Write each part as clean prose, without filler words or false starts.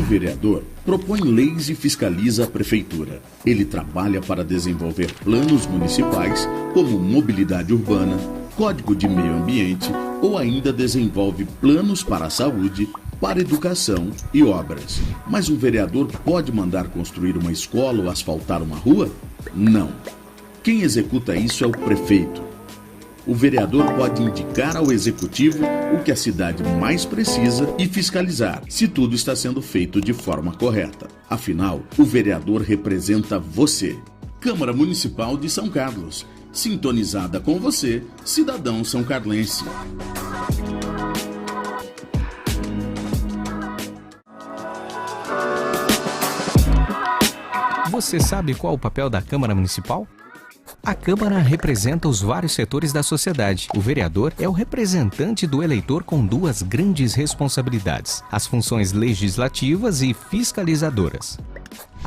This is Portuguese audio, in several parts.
vereador propõe leis e fiscaliza a prefeitura. Ele trabalha para desenvolver planos municipais como mobilidade urbana, código de meio ambiente ou ainda desenvolve planos para a saúde, para educação e obras. Mas um vereador pode mandar construir uma escola ou asfaltar uma rua? Não. Quem executa isso é o prefeito. O vereador pode indicar ao executivo o que a cidade mais precisa e fiscalizar se tudo está sendo feito de forma correta. Afinal, o vereador representa você. Câmara Municipal de São Carlos. Sintonizada com você, cidadão são carlense. Você sabe qual o papel da Câmara Municipal? A Câmara representa os vários setores da sociedade. O vereador é o representante do eleitor com duas grandes responsabilidades: as funções legislativas e fiscalizadoras.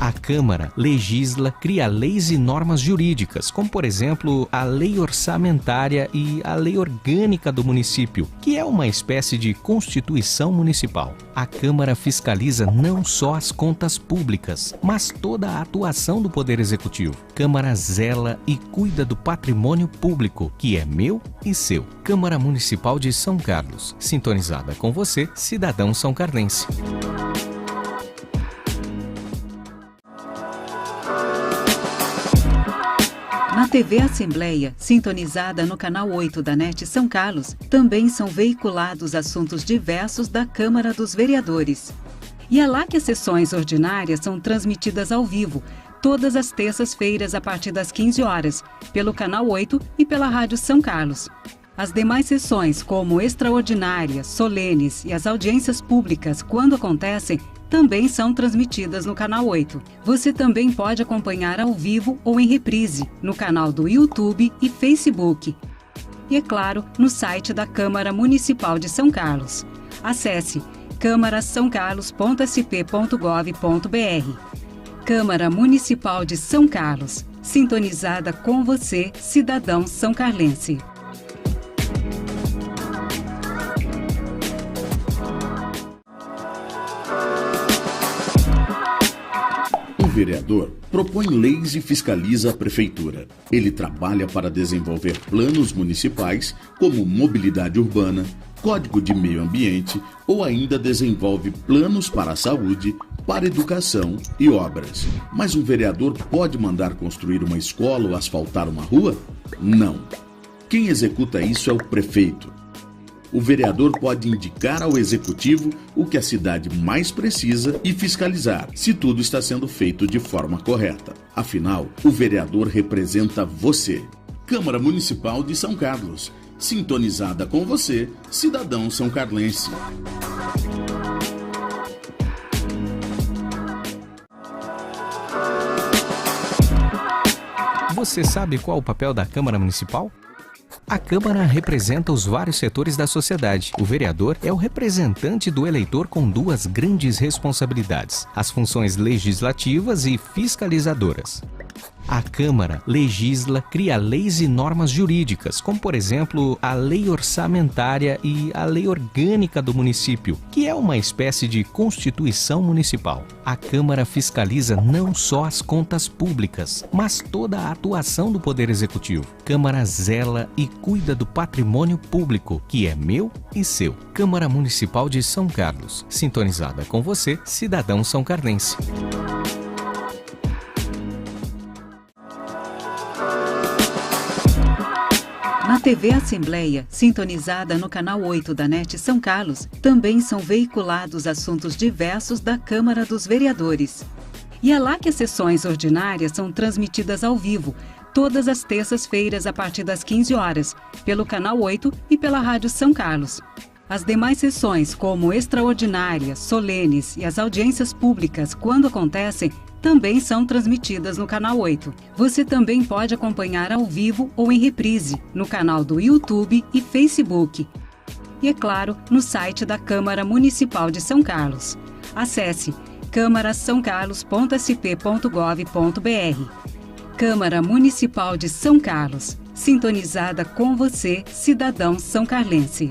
A Câmara legisla, cria leis e normas jurídicas, como, por exemplo, a Lei Orçamentária e a Lei Orgânica do município, que é uma espécie de Constituição Municipal. A Câmara fiscaliza não só as contas públicas, mas toda a atuação do Poder Executivo. Câmara zela e cuida do patrimônio público, que é meu e seu. Câmara Municipal de São Carlos. Sintonizada com você, cidadão são carlense. Na TV Assembleia, sintonizada no canal 8 da NET São Carlos, também são veiculados assuntos diversos da Câmara dos Vereadores. E é lá que as sessões ordinárias são transmitidas ao vivo, todas as terças-feiras a partir das 15 horas, pelo canal 8 e pela Rádio São Carlos. As demais sessões, como extraordinárias, solenes e as audiências públicas, quando acontecem, também são transmitidas no canal 8. Você também pode acompanhar ao vivo ou em reprise, no canal do YouTube e Facebook. E, é claro, no site da Câmara Municipal de São Carlos. Acesse câmarasaocarlos.sp.gov.br. Câmara Municipal de São Carlos. Sintonizada com você, cidadão são carlense. O vereador propõe leis e fiscaliza a prefeitura. Ele trabalha para desenvolver planos municipais como mobilidade urbana, código de meio ambiente ou ainda desenvolve planos para a saúde, para educação e obras. Mas um vereador pode mandar construir uma escola ou asfaltar uma rua? Não. Quem executa isso é o prefeito. O vereador pode indicar ao executivo o que a cidade mais precisa e fiscalizar se tudo está sendo feito de forma correta. Afinal, o vereador representa você. Câmara Municipal de São Carlos. Sintonizada com você, cidadão são carlense. Você sabe qual o papel da Câmara Municipal? A Câmara representa os vários setores da sociedade. O vereador é o representante do eleitor com duas grandes responsabilidades: as funções legislativas e fiscalizadoras. A Câmara legisla, cria leis e normas jurídicas, como, por exemplo, a Lei Orçamentária e a Lei Orgânica do município, que é uma espécie de Constituição Municipal. A Câmara fiscaliza não só as contas públicas, mas toda a atuação do Poder Executivo. Câmara zela e cuida do patrimônio público, que é meu e seu. Câmara Municipal de São Carlos. Sintonizada com você, cidadão são carlense. Na TV Assembleia, sintonizada no canal 8 da NET São Carlos, também são veiculados assuntos diversos da Câmara dos Vereadores. E é lá que as sessões ordinárias são transmitidas ao vivo, todas as terças-feiras a partir das 15 horas, pelo canal 8 e pela Rádio São Carlos. As demais sessões, como extraordinárias, solenes e as audiências públicas, quando acontecem, também são transmitidas no canal 8. Você também pode acompanhar ao vivo ou em reprise, no canal do YouTube e Facebook. E, é claro, no site da Câmara Municipal de São Carlos. Acesse câmarasaocarlos.sp.gov.br. Câmara Municipal de São Carlos. Sintonizada com você, cidadão são carlense.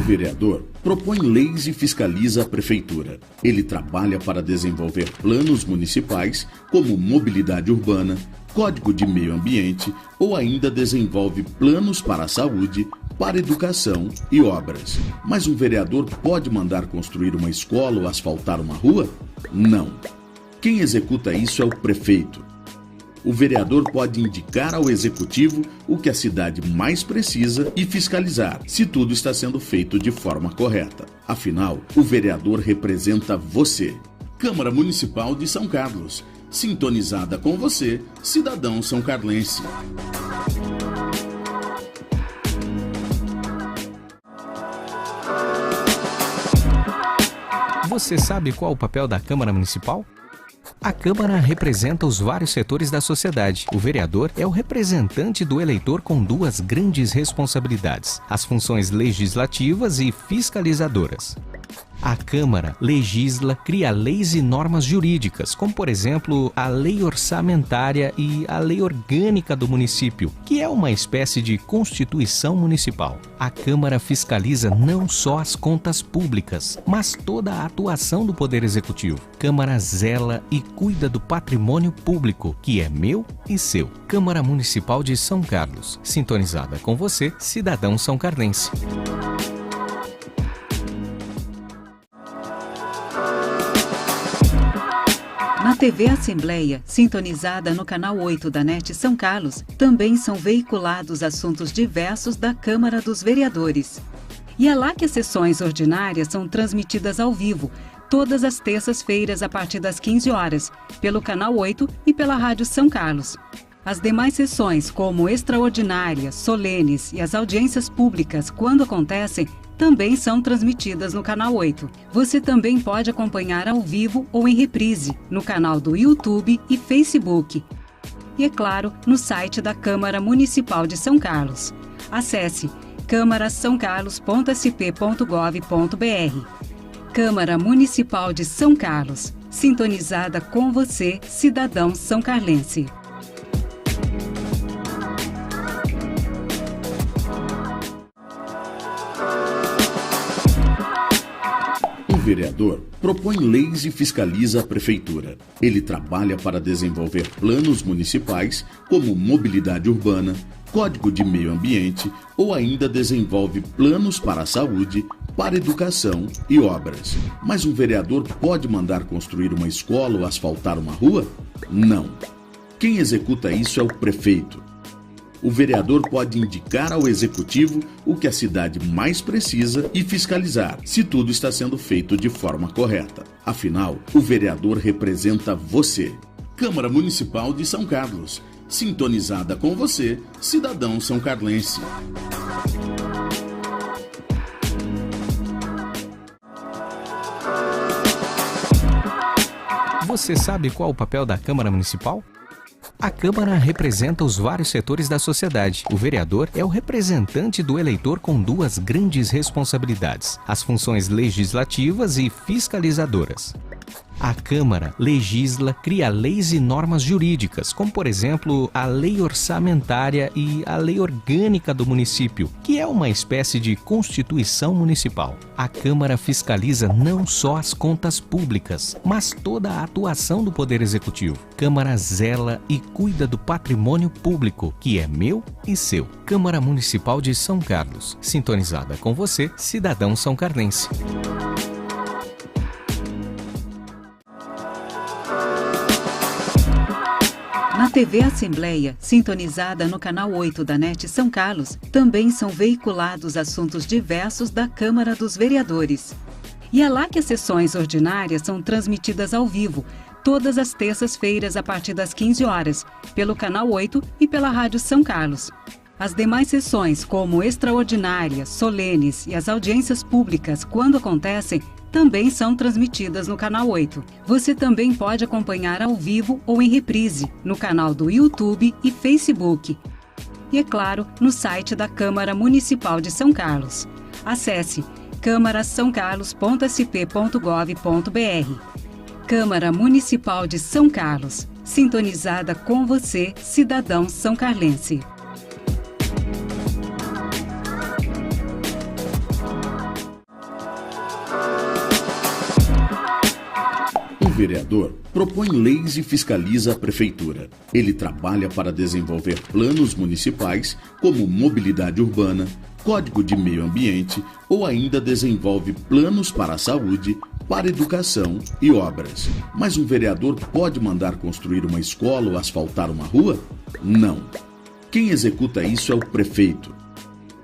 vereador propõe leis e fiscaliza a prefeitura. Ele trabalha para desenvolver planos municipais como mobilidade urbana, código de meio ambiente ou ainda desenvolve planos para a saúde, para educação e obras. Mas um vereador pode mandar construir uma escola ou asfaltar uma rua? Não. Quem executa isso é o prefeito. O vereador pode indicar ao executivo o que a cidade mais precisa e fiscalizar se tudo está sendo feito de forma correta. Afinal, o vereador representa você. Câmara Municipal de São Carlos. Sintonizada com você, cidadão são carlense. Você sabe qual o papel da Câmara Municipal? A Câmara representa os vários setores da sociedade. O vereador é o representante do eleitor com duas grandes responsabilidades: as funções legislativas e fiscalizadoras. A Câmara legisla, cria leis e normas jurídicas, como, por exemplo, a Lei Orçamentária e a Lei Orgânica do município, que é uma espécie de Constituição Municipal. A Câmara fiscaliza não só as contas públicas, mas toda a atuação do Poder Executivo. Câmara zela e cuida do patrimônio público, que é meu e seu. Câmara Municipal de São Carlos. Sintonizada com você, cidadão são carlense. Na TV Assembleia, sintonizada no canal 8 da NET São Carlos, também são veiculados assuntos diversos da Câmara dos Vereadores. E é lá que as sessões ordinárias são transmitidas ao vivo, todas as terças-feiras a partir das 15 horas, pelo canal 8 e pela Rádio São Carlos. As demais sessões, como extraordinárias, solenes e as audiências públicas, quando acontecem, também são transmitidas no canal 8. Você também pode acompanhar ao vivo ou em reprise, no canal do YouTube e Facebook. E, é claro, no site da Câmara Municipal de São Carlos. Acesse câmara-sãocarlos.sp.gov.br. Câmara Municipal de São Carlos. Sintonizada com você, cidadão são carlense. O vereador propõe leis e fiscaliza a prefeitura. Ele trabalha para desenvolver planos municipais como mobilidade urbana, código de meio ambiente ou ainda desenvolve planos para a saúde, para educação e obras. Mas um vereador pode mandar construir uma escola ou asfaltar uma rua? Não. Quem executa isso é o prefeito. O vereador pode indicar ao executivo o que a cidade mais precisa e fiscalizar se tudo está sendo feito de forma correta. Afinal, o vereador representa você. Câmara Municipal de São Carlos. Sintonizada com você, cidadão são carlense. Você sabe qual o papel da Câmara Municipal? A Câmara representa os vários setores da sociedade. O vereador é o representante do eleitor com duas grandes responsabilidades: as funções legislativas e fiscalizadoras. A Câmara legisla, cria leis e normas jurídicas, como, por exemplo, a Lei Orçamentária e a Lei Orgânica do município, que é uma espécie de Constituição Municipal. A Câmara fiscaliza não só as contas públicas, mas toda a atuação do Poder Executivo. Câmara zela e cuida do patrimônio público, que é meu e seu. Câmara Municipal de São Carlos. Sintonizada com você, cidadão são carlense. Na TV Assembleia, sintonizada no canal 8 da NET São Carlos, também são veiculados assuntos diversos da Câmara dos Vereadores. E é lá que as sessões ordinárias são transmitidas ao vivo, todas as terças-feiras a partir das 15 horas, pelo canal 8 e pela Rádio São Carlos. As demais sessões, como extraordinárias, solenes e as audiências públicas, quando acontecem, também são transmitidas no canal 8. Você também pode acompanhar ao vivo ou em reprise, no canal do YouTube e Facebook. E, é claro, no site da Câmara Municipal de São Carlos. Acesse câmara-sãocarlos.sp.gov.br. Câmara Municipal de São Carlos. Sintonizada com você, cidadão são carlense. vereador propõe leis e fiscaliza a prefeitura. Ele trabalha para desenvolver planos municipais como mobilidade urbana, código de meio ambiente ou ainda desenvolve planos para a saúde, para educação e obras. Mas um vereador pode mandar construir uma escola ou asfaltar uma rua? Não. Quem executa isso é o prefeito.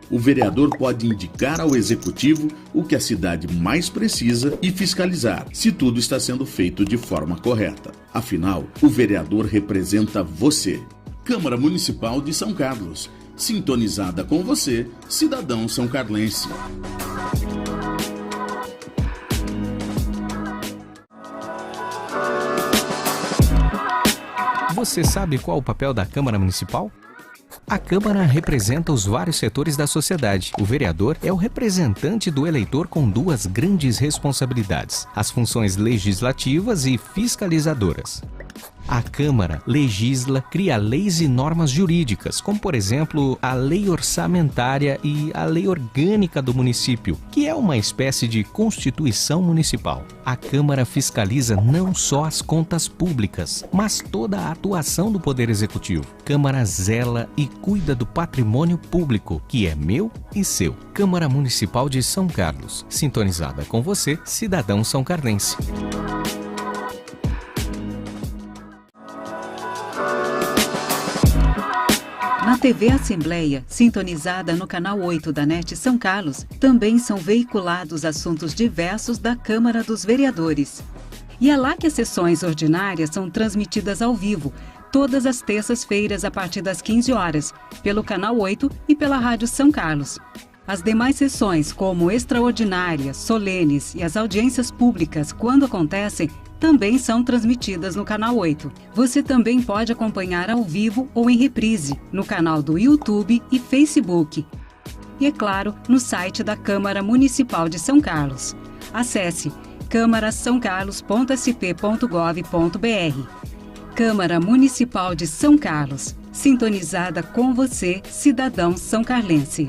O vereador pode indicar ao executivo o que a cidade mais precisa e fiscalizar se tudo está sendo feito de forma correta. Afinal, o vereador representa você. Câmara Municipal de São Carlos. Sintonizada com você, cidadão são carlense. Você sabe qual o papel da Câmara Municipal? A Câmara representa os vários setores da sociedade. O vereador é o representante do eleitor com duas grandes responsabilidades: as funções legislativas e fiscalizadoras. A Câmara legisla, cria leis e normas jurídicas, como, por exemplo, a Lei Orçamentária e a Lei Orgânica do município, que é uma espécie de Constituição Municipal. A Câmara fiscaliza não só as contas públicas, mas toda a atuação do Poder Executivo. Câmara zela e cuida do patrimônio público, que é meu e seu. Câmara Municipal de São Carlos. Sintonizada com você, cidadão são carlense. Na TV Assembleia, sintonizada no canal 8 da NET São Carlos, também são veiculados assuntos diversos da Câmara dos Vereadores. E é lá que as sessões ordinárias são transmitidas ao vivo, todas as terças-feiras a partir das 15 horas, pelo canal 8 e pela Rádio São Carlos. As demais sessões, como extraordinárias, solenes e as audiências públicas, quando acontecem, também são transmitidas no canal 8. Você também pode acompanhar ao vivo ou em reprise, no canal do YouTube e Facebook. E, é claro, no site da Câmara Municipal de São Carlos. Acesse câmarasaoccarlos.sp.gov.br. Câmara Municipal de São Carlos. Sintonizada com você, cidadão são carlense.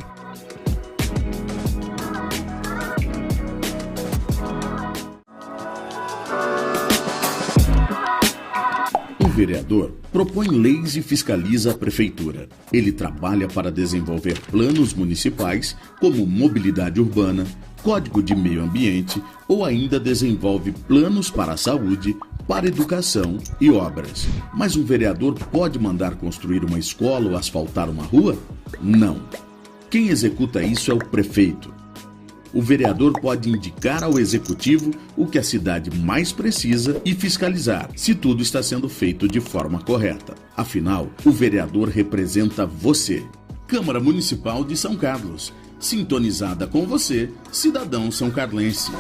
O vereador propõe leis e fiscaliza a prefeitura. Ele trabalha para desenvolver planos municipais como mobilidade urbana, código de meio ambiente ou ainda desenvolve planos para a saúde, para educação e obras. Mas um vereador pode mandar construir uma escola ou asfaltar uma rua? Não. Quem executa isso é o prefeito. O vereador pode indicar ao executivo o que a cidade mais precisa e fiscalizar se tudo está sendo feito de forma correta. Afinal, o vereador representa você. Câmara Municipal de São Carlos. Sintonizada com você, cidadão são carlense.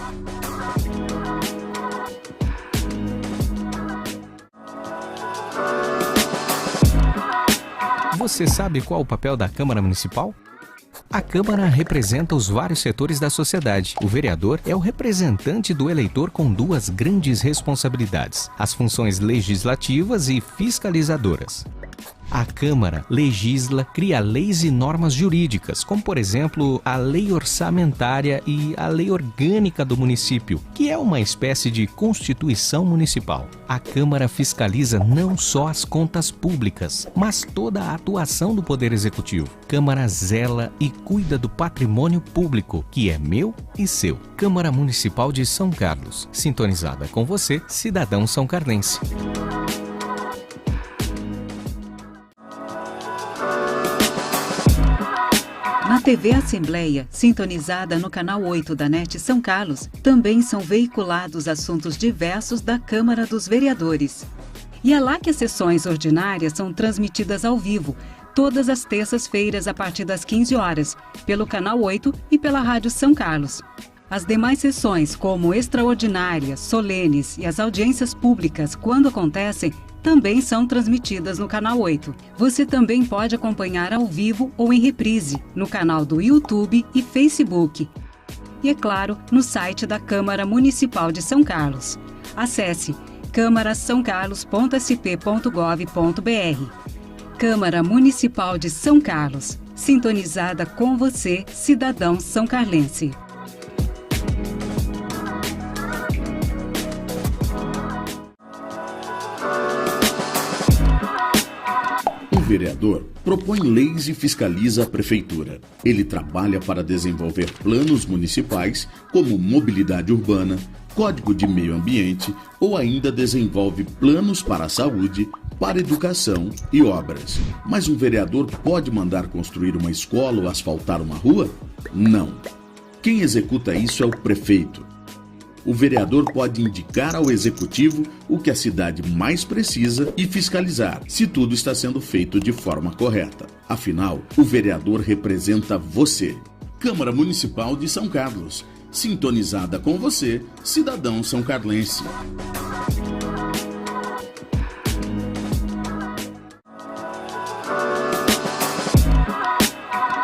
Você sabe qual o papel da Câmara Municipal? A Câmara representa os vários setores da sociedade. O vereador é o representante do eleitor com duas grandes responsabilidades: as funções legislativas e fiscalizadoras. A Câmara legisla, cria leis e normas jurídicas, como, por exemplo, a Lei Orçamentária e a Lei Orgânica do município, que é uma espécie de Constituição Municipal. A Câmara fiscaliza não só as contas públicas, mas toda a atuação do Poder Executivo. Câmara zela e cuida do patrimônio público, que é meu e seu. Câmara Municipal de São Carlos. Sintonizada com você, cidadão são carlense. Na TV Assembleia, sintonizada no canal 8 da NET São Carlos, também são veiculados assuntos diversos da Câmara dos Vereadores. E é lá que as sessões ordinárias são transmitidas ao vivo, todas as terças-feiras a partir das 15 horas, pelo canal 8 e pela Rádio São Carlos. As demais sessões, como extraordinárias, solenes e as audiências públicas, quando acontecem, também são transmitidas no canal 8. Você também pode acompanhar ao vivo ou em reprise, no canal do YouTube e Facebook. E, é claro, no site da Câmara Municipal de São Carlos. Acesse câmarasaoccarlos.sp.gov.br. Câmara Municipal de São Carlos. Sintonizada com você, cidadão são carlense. vereador propõe leis e fiscaliza a prefeitura. Ele trabalha para desenvolver planos municipais como mobilidade urbana, código de meio ambiente ou ainda desenvolve planos para a saúde, para educação e obras. Mas um vereador pode mandar construir uma escola ou asfaltar uma rua? Não. Quem executa isso é o prefeito. O vereador pode indicar ao executivo o que a cidade mais precisa e fiscalizar se tudo está sendo feito de forma correta. Afinal, o vereador representa você. Câmara Municipal de São Carlos. Sintonizada com você, cidadão são-carlense.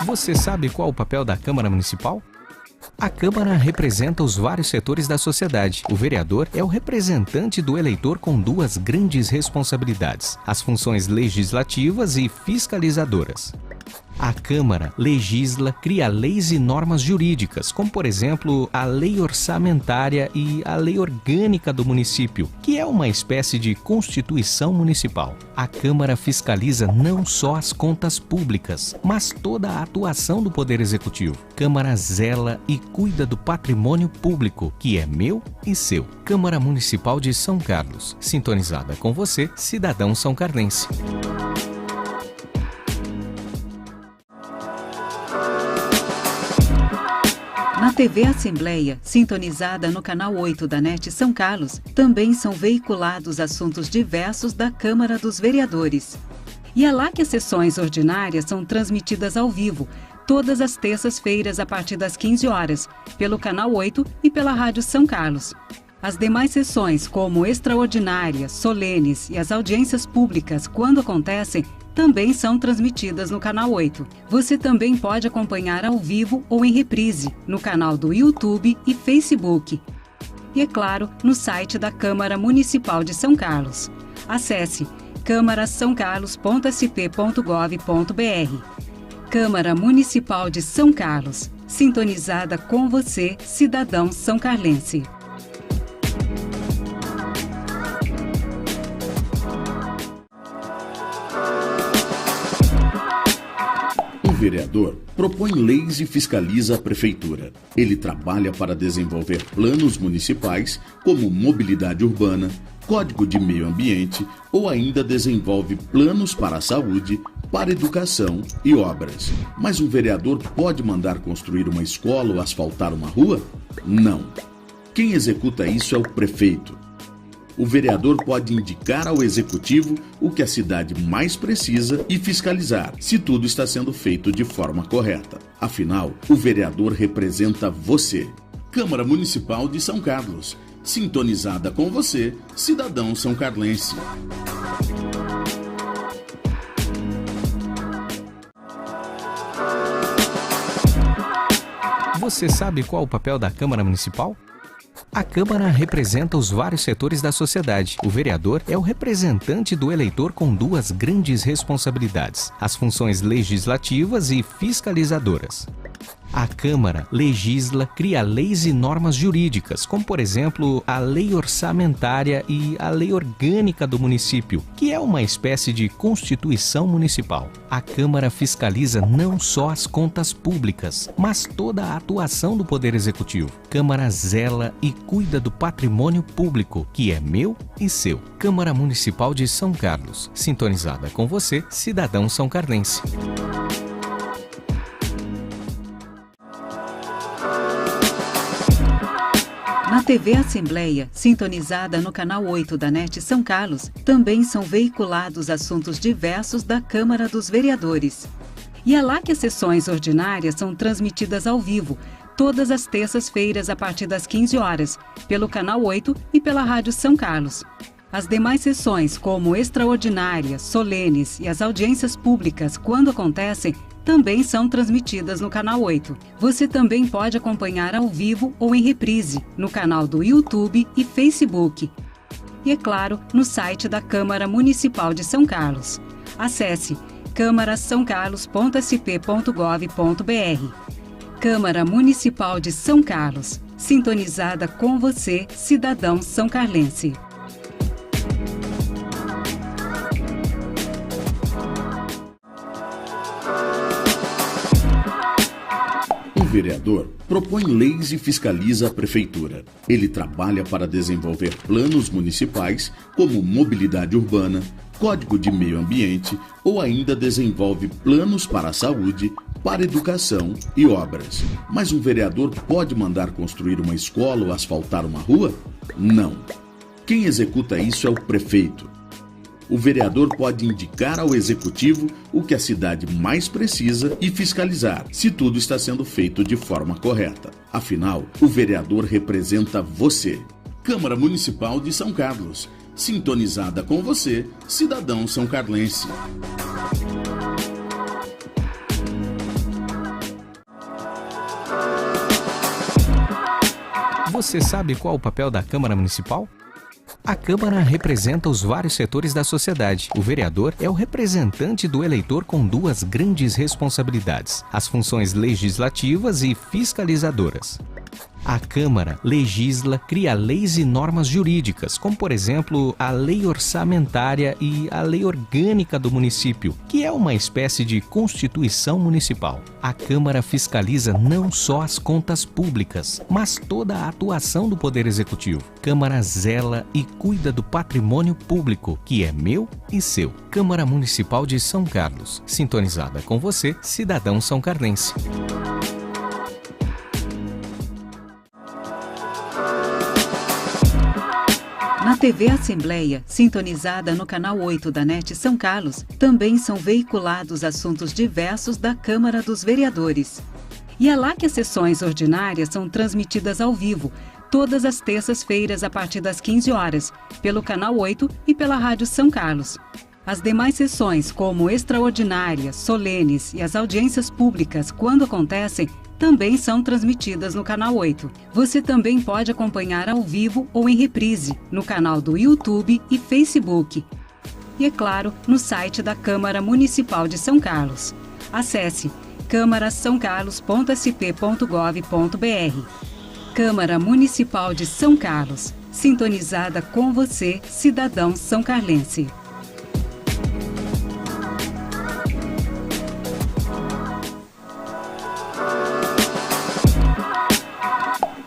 Você sabe qual o papel da Câmara Municipal? A Câmara representa os vários setores da sociedade. O vereador é o representante do eleitor com duas grandes responsabilidades: as funções legislativas e fiscalizadoras. A Câmara legisla, cria leis e normas jurídicas, como, por exemplo, a Lei Orçamentária e a Lei Orgânica do município, que é uma espécie de Constituição Municipal. A Câmara fiscaliza não só as contas públicas, mas toda a atuação do Poder Executivo. Câmara zela e cuida do patrimônio público, que é meu e seu. Câmara Municipal de São Carlos. Sintonizada com você, cidadão são-carlense. Na TV Assembleia, sintonizada no canal 8 da NET São Carlos, também são veiculados assuntos diversos da Câmara dos Vereadores. E é lá que as sessões ordinárias são transmitidas ao vivo, todas as terças-feiras a partir das 15 horas, pelo canal 8 e pela Rádio São Carlos. As demais sessões, como extraordinárias, solenes e as audiências públicas, quando acontecem, também são transmitidas no canal 8. Você também pode acompanhar ao vivo ou em reprise, no canal do YouTube e Facebook. E, é claro, no site da Câmara Municipal de São Carlos. Acesse câmara-são-carlos.sp.gov.br. Câmara Municipal de São Carlos. Sintonizada com você, cidadão são-carlense. O vereador propõe leis e fiscaliza a prefeitura. Ele trabalha para desenvolver planos municipais como mobilidade urbana, código de meio ambiente ou ainda desenvolve planos para a saúde, para educação e obras. Mas um vereador pode mandar construir uma escola ou asfaltar uma rua? Não. Quem executa isso é o prefeito. O vereador pode indicar ao executivo o que a cidade mais precisa e fiscalizar se tudo está sendo feito de forma correta. Afinal, o vereador representa você. Câmara Municipal de São Carlos. Sintonizada com você, cidadão são-carlense. Você sabe qual o papel da Câmara Municipal? A Câmara representa os vários setores da sociedade. O vereador é o representante do eleitor com duas grandes responsabilidades: as funções legislativas e fiscalizadoras. A Câmara legisla, cria leis e normas jurídicas, como, por exemplo, a Lei Orçamentária e a Lei Orgânica do município, que é uma espécie de Constituição Municipal. A Câmara fiscaliza não só as contas públicas, mas toda a atuação do Poder Executivo. Câmara zela e cuida do patrimônio público, que é meu e seu. Câmara Municipal de São Carlos. Sintonizada com você, cidadão são-carlense. Na TV Assembleia, sintonizada no canal 8 da NET São Carlos, também são veiculados assuntos diversos da Câmara dos Vereadores. E é lá que as sessões ordinárias são transmitidas ao vivo, todas as terças-feiras a partir das 15 horas, pelo canal 8 e pela Rádio São Carlos. As demais sessões, como extraordinárias, solenes e as audiências públicas, quando acontecem, também são transmitidas no canal 8. Você também pode acompanhar ao vivo ou em reprise, no canal do YouTube e Facebook. E, é claro, no site da Câmara Municipal de São Carlos. Acesse câmara-são-carlos.sp.gov.br. Câmara Municipal de São Carlos. Sintonizada com você, cidadão são-carlense. vereador propõe leis e fiscaliza a prefeitura. Ele trabalha para desenvolver planos municipais como mobilidade urbana, código de meio ambiente ou ainda desenvolve planos para a saúde, para educação e obras. Mas um vereador pode mandar construir uma escola ou asfaltar uma rua? Não. Quem executa isso é o prefeito. O vereador pode indicar ao executivo o que a cidade mais precisa e fiscalizar se tudo está sendo feito de forma correta. Afinal, o vereador representa você. Câmara Municipal de São Carlos. Sintonizada com você, cidadão são-carlense. Você sabe qual o papel da Câmara Municipal? A Câmara representa os vários setores da sociedade. O vereador é o representante do eleitor com duas grandes responsabilidades: as funções legislativas e fiscalizadoras. A Câmara legisla, cria leis e normas jurídicas, como, por exemplo, a Lei Orçamentária e a Lei Orgânica do município, que é uma espécie de Constituição Municipal. A Câmara fiscaliza não só as contas públicas, mas toda a atuação do Poder Executivo. Câmara zela e cuida do patrimônio público, que é meu e seu. Câmara Municipal de São Carlos, sintonizada com você, cidadão são-carlense. Na TV Assembleia, sintonizada no canal 8 da NET São Carlos, também são veiculados assuntos diversos da Câmara dos Vereadores. E é lá que as sessões ordinárias são transmitidas ao vivo, todas as terças-feiras a partir das 15 horas, pelo canal 8 e pela Rádio São Carlos. As demais sessões, como extraordinárias, solenes e as audiências públicas, quando acontecem, também são transmitidas no canal 8. Você também pode acompanhar ao vivo ou em reprise, no canal do YouTube e Facebook. E, é claro, no site da Câmara Municipal de São Carlos. Acesse câmarasaoccarlos.sp.gov.br. Câmara Municipal de São Carlos, sintonizada com você, cidadão são-carlense.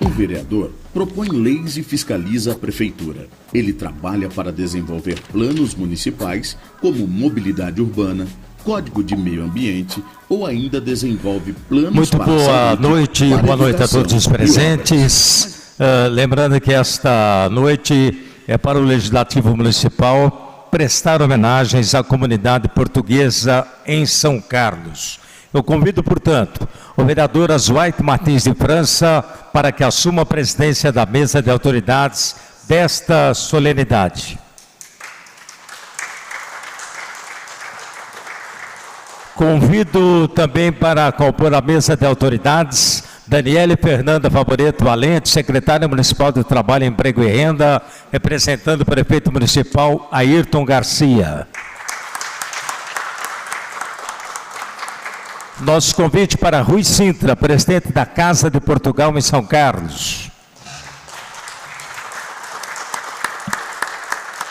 O vereador propõe leis e fiscaliza a prefeitura. Ele trabalha para desenvolver planos municipais como mobilidade urbana, código de meio ambiente ou ainda desenvolve planos Muito para a boa saúde, noite, para boa noite a todos os presentes. Lembrando que esta noite é para o Legislativo Municipal prestar homenagens à comunidade portuguesa em São Carlos. Eu convido, portanto, o vereador Asuaite Martins de França para que assuma a presidência da mesa de autoridades desta solenidade. Convido também para compor a mesa de autoridades Daniele Fernanda Favoreto Valente, secretária municipal do Trabalho, Emprego e Renda, representando o prefeito municipal Ayrton Garcia. Nosso convite para Rui Sintra, presidente da Casa de Portugal em São Carlos.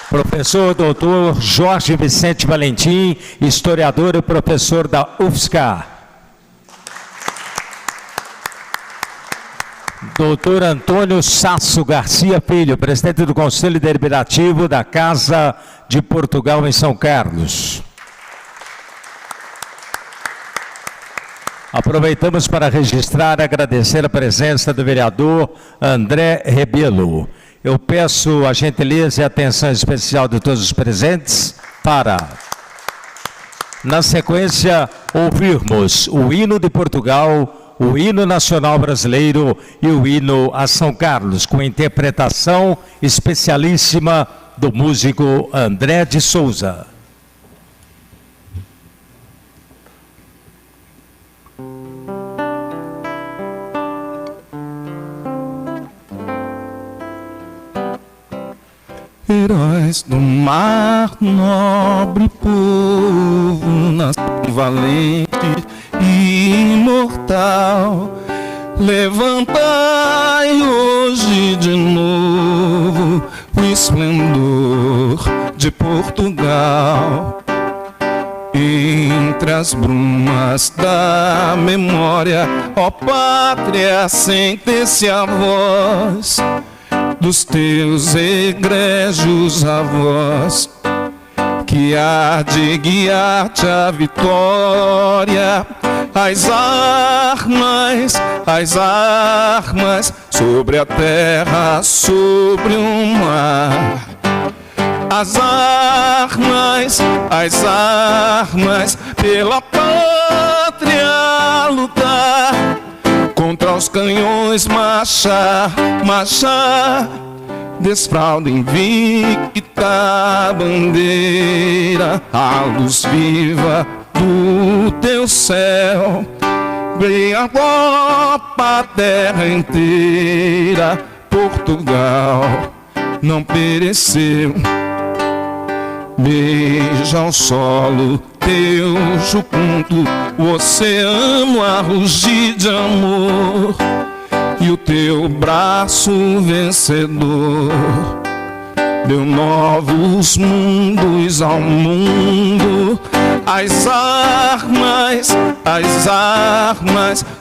Professor doutor Jorge Vicente Valentim, historiador e professor da UFSCar. Doutor Antônio Sasso Garcia Filho, presidente do Conselho Deliberativo da Casa de Portugal em São Carlos. Aproveitamos para registrar e agradecer a presença do vereador André Rebelo. Eu peço a gentileza e a atenção especial de todos os presentes para, na sequência, ouvirmos o hino de Portugal, o hino nacional brasileiro e o hino a São Carlos, com interpretação especialíssima do músico André de Souza. Heróis do mar, nobre povo, nação valente e imortal, levantai hoje de novo o esplendor de Portugal. Em entre as brumas da memória, ó pátria, sente-se a voz dos teus egrégios avós, que há de guiar-te à vitória. As armas, sobre a terra, sobre o mar. As armas, pela pátria lutar. Contra os canhões marchar, desfralda invicta a bandeira, a luz viva do teu céu, brilha a copa a terra inteira. Portugal não pereceu. Beija o solo teu jucunto, o oceano a rugir de amor, e o teu braço vencedor deu novos mundos ao mundo. As armas,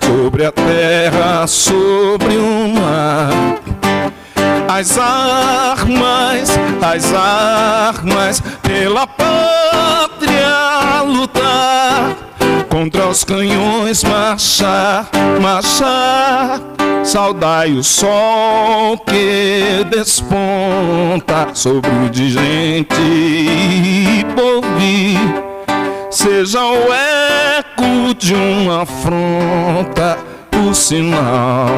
sobre a terra, sobre o mar. As armas, pela pátria lutar. Contra os canhões marchar. Saudai o sol que desponta sobre o de gente e porvir. Seja o eco de uma afronta, o sinal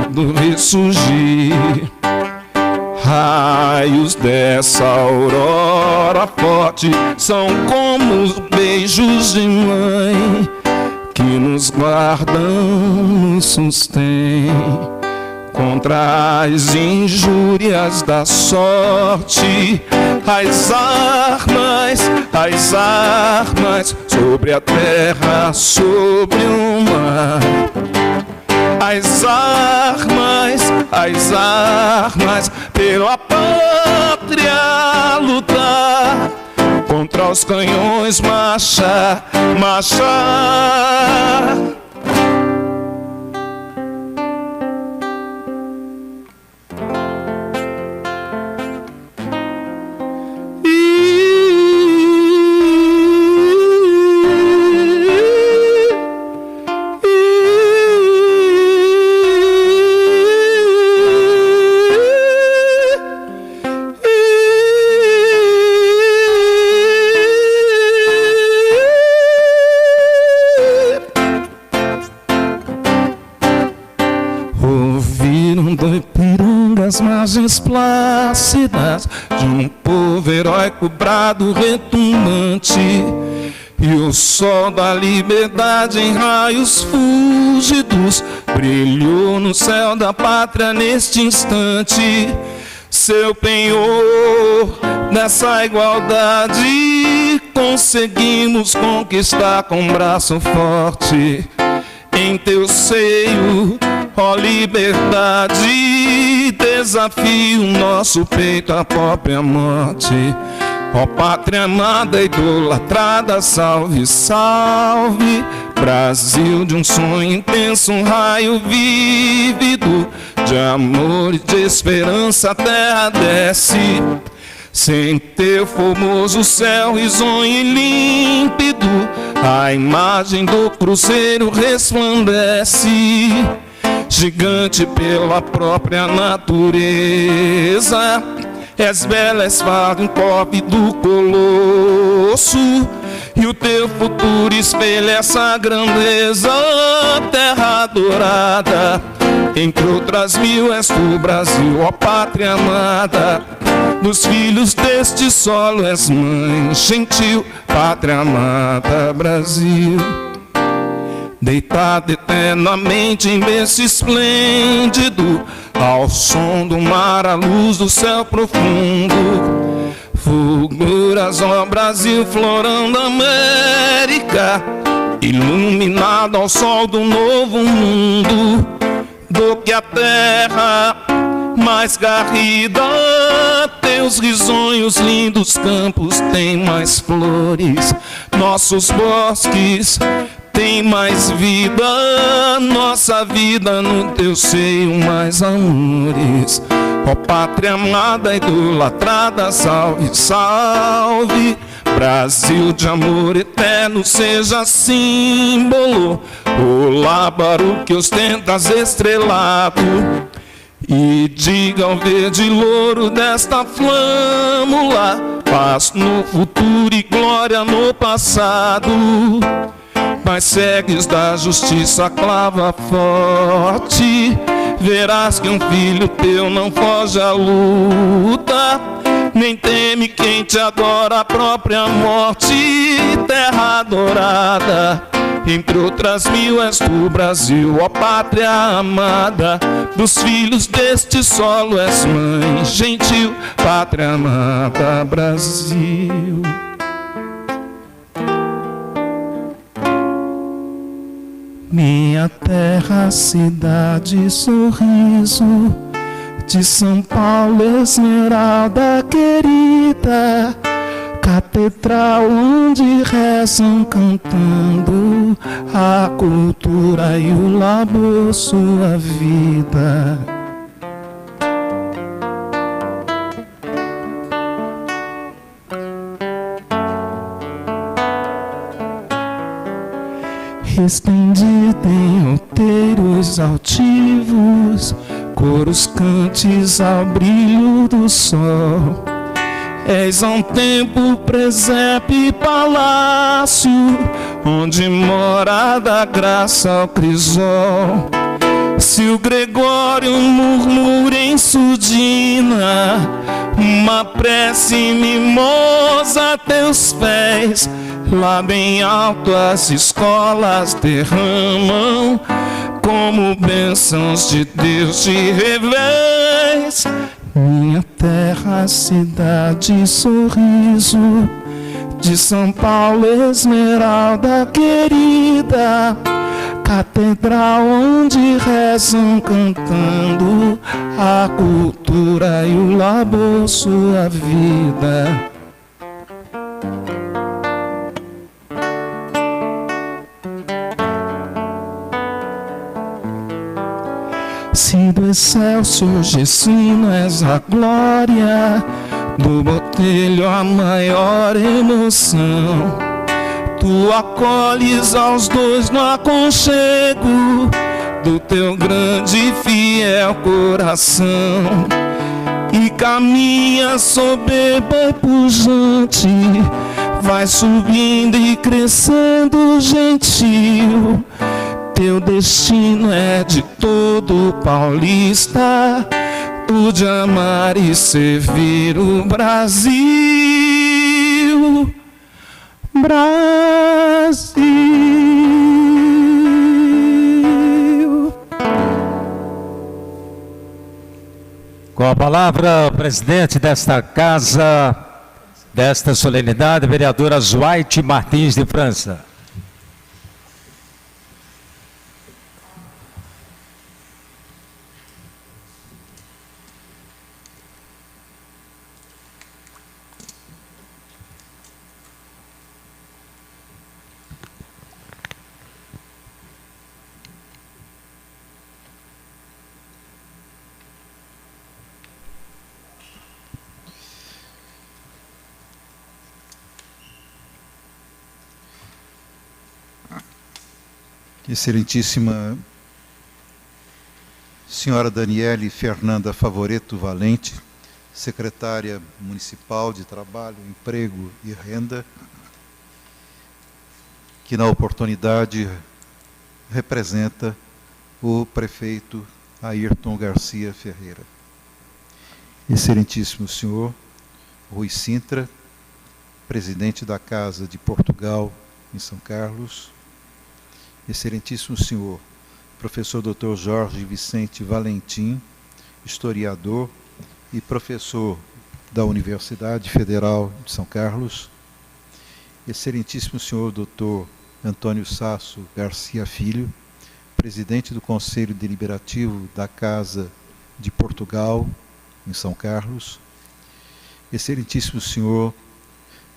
do ressurgir. Raios dessa aurora forte são como os beijos de mãe, que nos guardam, nos sustém contra as injúrias da sorte. As armas, sobre a terra, sobre o mar. As armas, pela pátria lutar. Contra os canhões marchar. As margens plácidas de um povo heróico, brado retumbante, e o sol da liberdade em raios fúlgidos brilhou no céu da pátria neste instante. Seu penhor nessa igualdade conseguimos conquistar com braço forte. Em teu seio, ó liberdade, desafio nosso peito à própria morte. Ó pátria amada, idolatrada, salve, salve. Brasil de um sonho intenso, um raio vívido de amor e de esperança, a terra desce. Sem teu formoso céu risonho e límpido, a imagem do cruzeiro resplandece. Gigante pela própria natureza, és bela, és fardo, encobre do colosso, e o teu futuro espelha essa grandeza. Terra dourada, entre outras mil, és tu, Brasil, ó pátria amada. Dos filhos deste solo és mãe gentil, pátria amada, Brasil. Deitado eternamente em berço esplêndido, ao som do mar, à luz do céu profundo, fulguras, ó Brasil, florão da América, iluminado ao sol do novo mundo. Do que a terra mais garrida, teu Meus risonhos lindos campos têm mais flores, nossos bosques têm mais vida, nossa vida no teu seio mais amores. Ó pátria amada, idolatrada, salve, salve. Brasil de amor eterno, seja símbolo, o lábaro que ostentas estrelado. E diga ao verde louro desta flâmula, paz no futuro e glória no passado. Mas segues da justiça a clava forte, verás que um filho teu não foge à luta, nem teme quem te adora a própria morte. Terra adorada, entre outras mil és tu, Brasil, ó pátria amada. Dos filhos deste solo és mãe gentil, pátria amada, Brasil. Minha terra, cidade, sorriso de São Paulo, esmeralda querida, catedral onde rezam cantando a cultura e o labor, sua vida. Estendida em outeiros altivos, coros cantes ao brilho do sol. És a um tempo presépio e palácio, onde mora da graça ao crisol. Se o Gregório murmura em surdina, uma prece mimosa a teus pés, lá bem alto as escolas derramam como bênçãos de Deus de revés. Minha terra, cidade, sorriso de São Paulo, esmeralda querida, catedral onde rezam cantando a cultura e o labor, sua vida. Se do excelso Gessino és a glória, do botelho a maior emoção, tu acolhes aos dois no aconchego do teu grande e fiel coração, e caminha soberba e pujante, vai subindo e crescendo gentil. Teu destino é de todo paulista, o de amar e servir o Brasil. Brasil. Com a palavra, o presidente desta casa, desta solenidade, a vereadora Zuaite Martins de França. Excelentíssima senhora Daniele Fernanda Favoreto Valente, secretária municipal de Trabalho, Emprego e Renda, que na oportunidade representa o prefeito Ayrton Garcia Ferreira. Excelentíssimo senhor Rui Sintra, presidente da Casa de Portugal em São Carlos, excelentíssimo senhor professor Dr. Jorge Vicente Valentim, historiador e professor da Universidade Federal de São Carlos, excelentíssimo senhor Dr. Antônio Sasso Garcia Filho, presidente do Conselho Deliberativo da Casa de Portugal em São Carlos, excelentíssimo senhor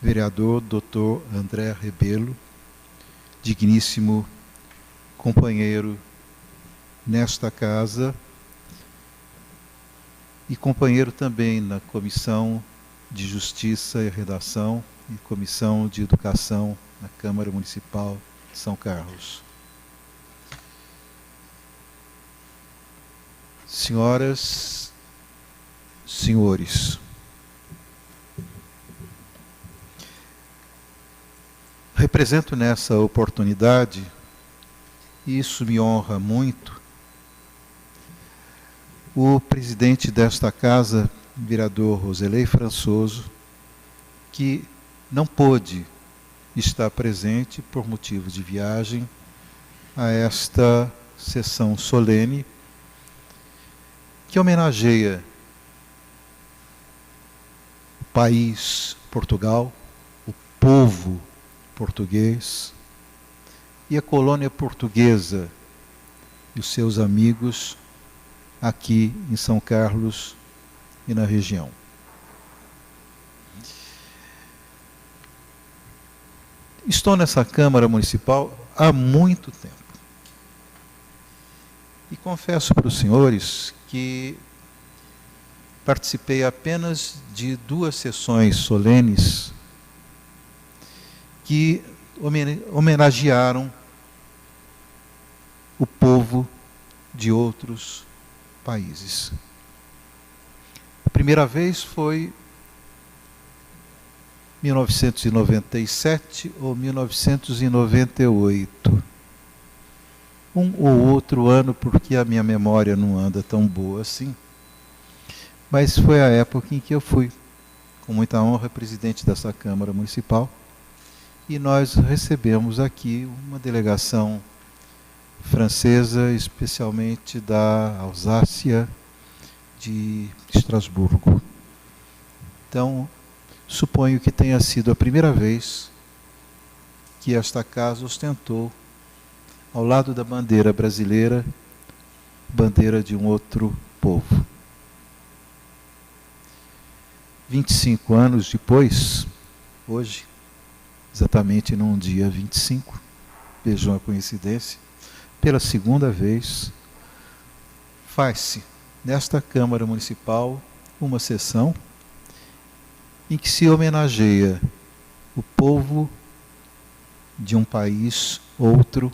vereador Dr. André Rebelo, digníssimo companheiro nesta casa e companheiro também na Comissão de Justiça e Redação e Comissão de Educação na Câmara Municipal de São Carlos. Senhoras, senhores, represento nessa oportunidade, e isso me honra muito, o presidente desta casa, vereador Roselei Françoso, que não pôde estar presente por motivo de viagem a esta sessão solene que homenageia o país Portugal, o povo português e a colônia portuguesa e os seus amigos aqui em São Carlos e na região. Estou nessa Câmara Municipal há muito tempo. E confesso para os senhores que participei apenas de 2 sessões solenes que homenagearam o povo de outros países. A primeira vez foi 1997 ou 1998. Um ou outro ano, porque a minha memória não anda tão boa assim. Mas foi a época em que eu fui, com muita honra, presidente dessa Câmara Municipal. E nós recebemos aqui uma delegação francesa, especialmente da Alsácia de Estrasburgo. Então, suponho que tenha sido a primeira vez que esta casa ostentou, ao lado da bandeira brasileira, bandeira de um outro povo. 25 anos depois, hoje, exatamente num dia 25, vejam a coincidência, pela segunda vez, faz-se nesta Câmara Municipal uma sessão em que se homenageia o povo de um país outro,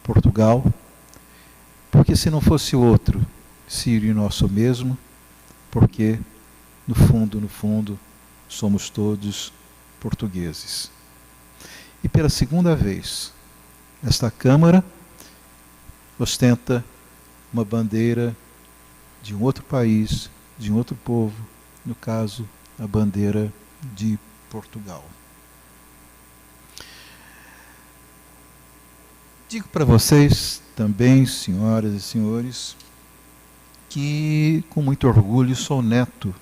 Portugal, porque se não fosse outro, seria nosso mesmo, porque no fundo, somos todos portugueses. E pela segunda vez, esta Câmara ostenta uma bandeira de um outro país, de um outro povo, no caso, a bandeira de Portugal. Digo para vocês também, senhoras e senhores, que com muito orgulho sou neto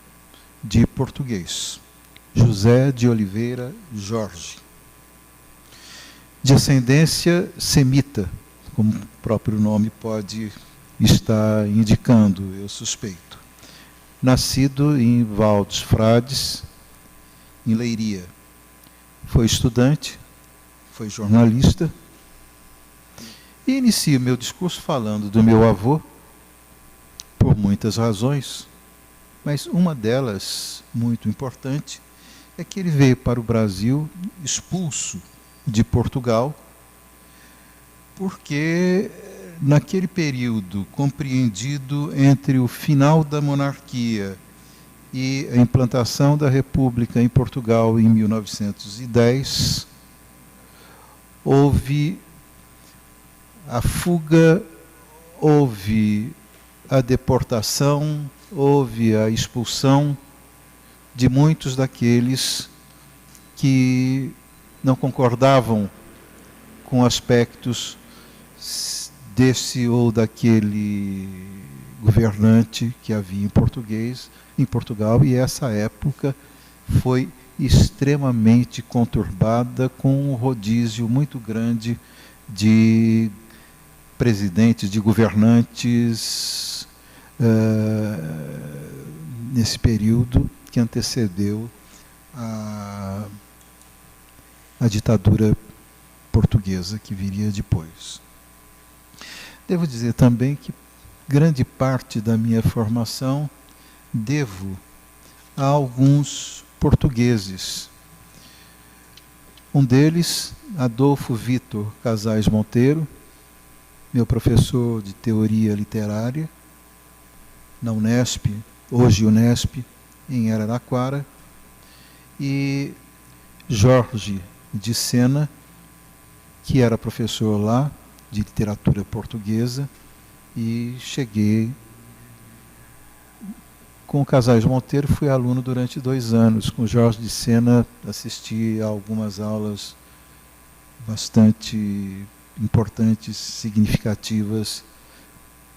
de português, José de Oliveira Jorge, de ascendência semita, como o próprio nome pode estar indicando, eu suspeito. Nascido em Val dos Frades, em Leiria. Foi estudante, foi jornalista, e inicio meu discurso falando do meu avô, por muitas razões, mas uma delas, muito importante, é que ele veio para o Brasil expulso de Portugal, porque naquele período compreendido entre o final da monarquia e a implantação da República em Portugal em 1910, houve a fuga, houve a deportação, houve a expulsão de muitos daqueles que não concordavam com aspectos desse ou daquele governante que havia em Portugal, e essa época foi extremamente conturbada, com um rodízio muito grande de presidentes, de governantes nesse período, que antecedeu a ditadura portuguesa que viria depois. Devo dizer também que grande parte da minha formação devo a alguns portugueses. Um deles, Adolfo Vitor Casais Monteiro, meu professor de teoria literária na Unesp, hoje Unesp, em Araraquara, e Jorge de Sena, que era professor lá de literatura portuguesa, e cheguei com o Casais Monteiro, fui aluno durante 2 anos. Com Jorge de Sena assisti a algumas aulas bastante importantes, significativas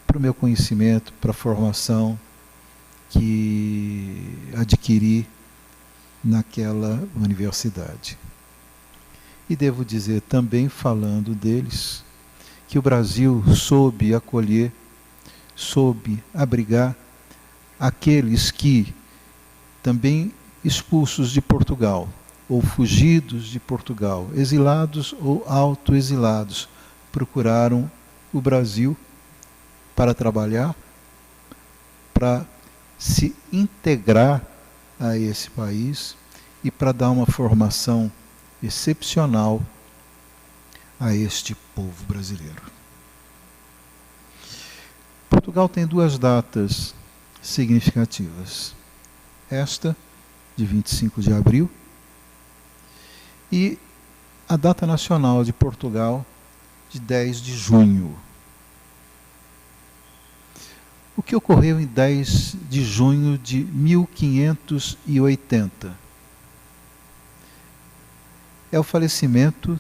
para o meu conhecimento, para a formação que adquiri naquela universidade. E devo dizer também, falando deles, que o Brasil soube acolher, soube abrigar aqueles que, também expulsos de Portugal, ou fugidos de Portugal, exilados ou autoexilados, procuraram o Brasil para trabalhar, para se integrar a esse país e para dar uma formação excepcional a este povo brasileiro. Portugal tem 2 datas significativas. Esta, de 25 de abril, e a data nacional de Portugal, de 10 de junho. O que ocorreu em 10 de junho de 1580? É o falecimento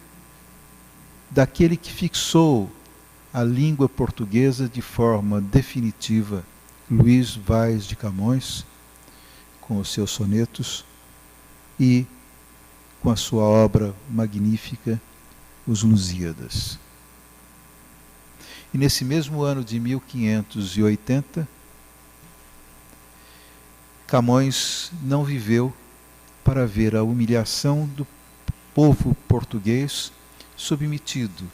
daquele que fixou a língua portuguesa de forma definitiva, Luís Vaz de Camões, com os seus sonetos, e com a sua obra magnífica, Os Lusíadas. E nesse mesmo ano de 1580, Camões não viveu para ver a humilhação do povo português submetido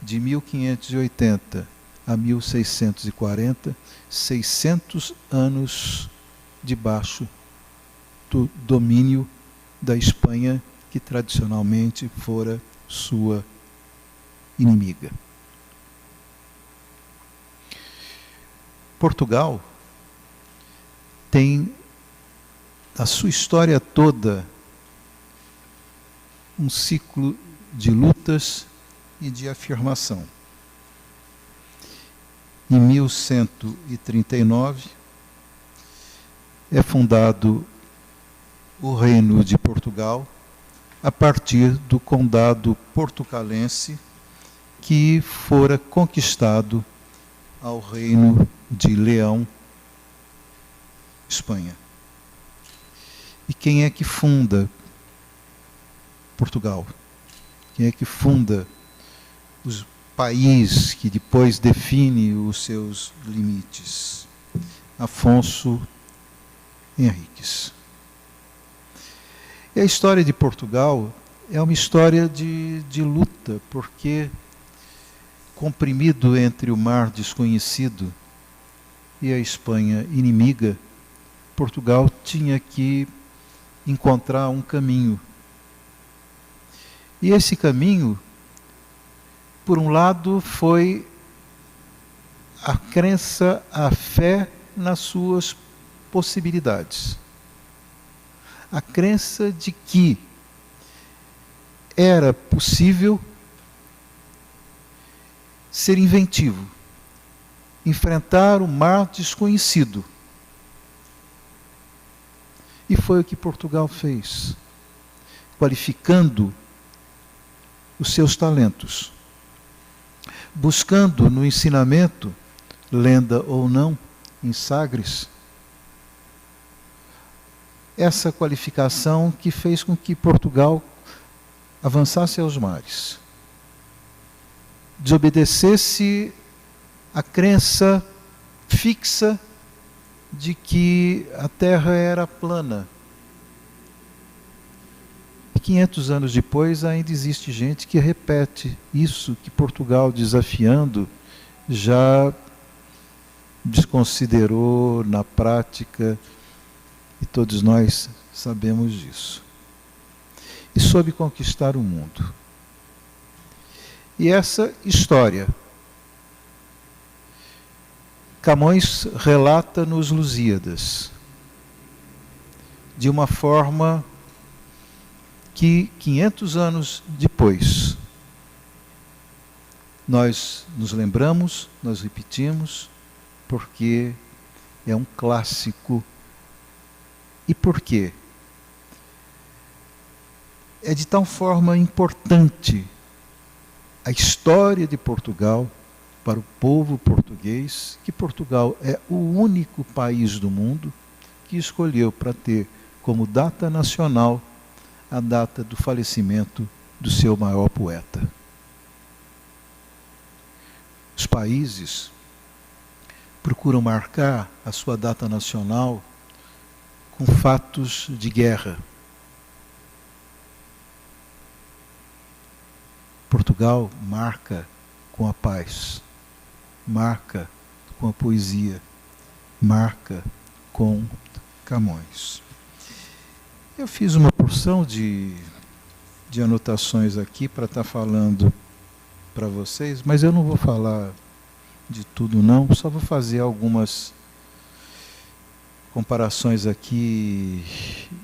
de 1580 a 1640, 600 anos debaixo do domínio da Espanha, que tradicionalmente fora sua inimiga. Portugal tem a sua história toda um ciclo de lutas e de afirmação. Em 1139 é fundado o Reino de Portugal a partir do Condado Portucalense, que fora conquistado ao Reino de Leão, Espanha. E quem é que funda Portugal? Quem é que funda os país que depois define os seus limites? Afonso Henriques. E a história de Portugal é uma história de luta, porque comprimido entre o mar desconhecido e a Espanha inimiga, Portugal tinha que encontrar um caminho. E esse caminho, por um lado, foi a crença, a fé nas suas possibilidades. A crença de que era possível ser inventivo, enfrentar o mar desconhecido. E foi o que Portugal fez, qualificando os seus talentos, buscando no ensinamento, lenda ou não, em Sagres, essa qualificação que fez com que Portugal avançasse aos mares, desobedecesse a crença fixa de que a terra era plana 500 anos depois, ainda existe gente que repete isso que Portugal, desafiando, já desconsiderou na prática, e todos nós sabemos disso. E soube conquistar o mundo. E essa história, Camões relata nos Lusíadas, de uma forma que 500 anos depois nós nos lembramos, nós repetimos, porque é um clássico. E por quê? É de tal forma importante a história de Portugal para o povo português, que Portugal é o único país do mundo que escolheu para ter como data nacional a data do falecimento do seu maior poeta. Os países procuram marcar a sua data nacional com fatos de guerra. Portugal marca com a paz, marca com a poesia, marca com Camões. Eu fiz uma porção de anotações aqui para estar falando para vocês, mas eu não vou falar de tudo não, só vou fazer algumas comparações aqui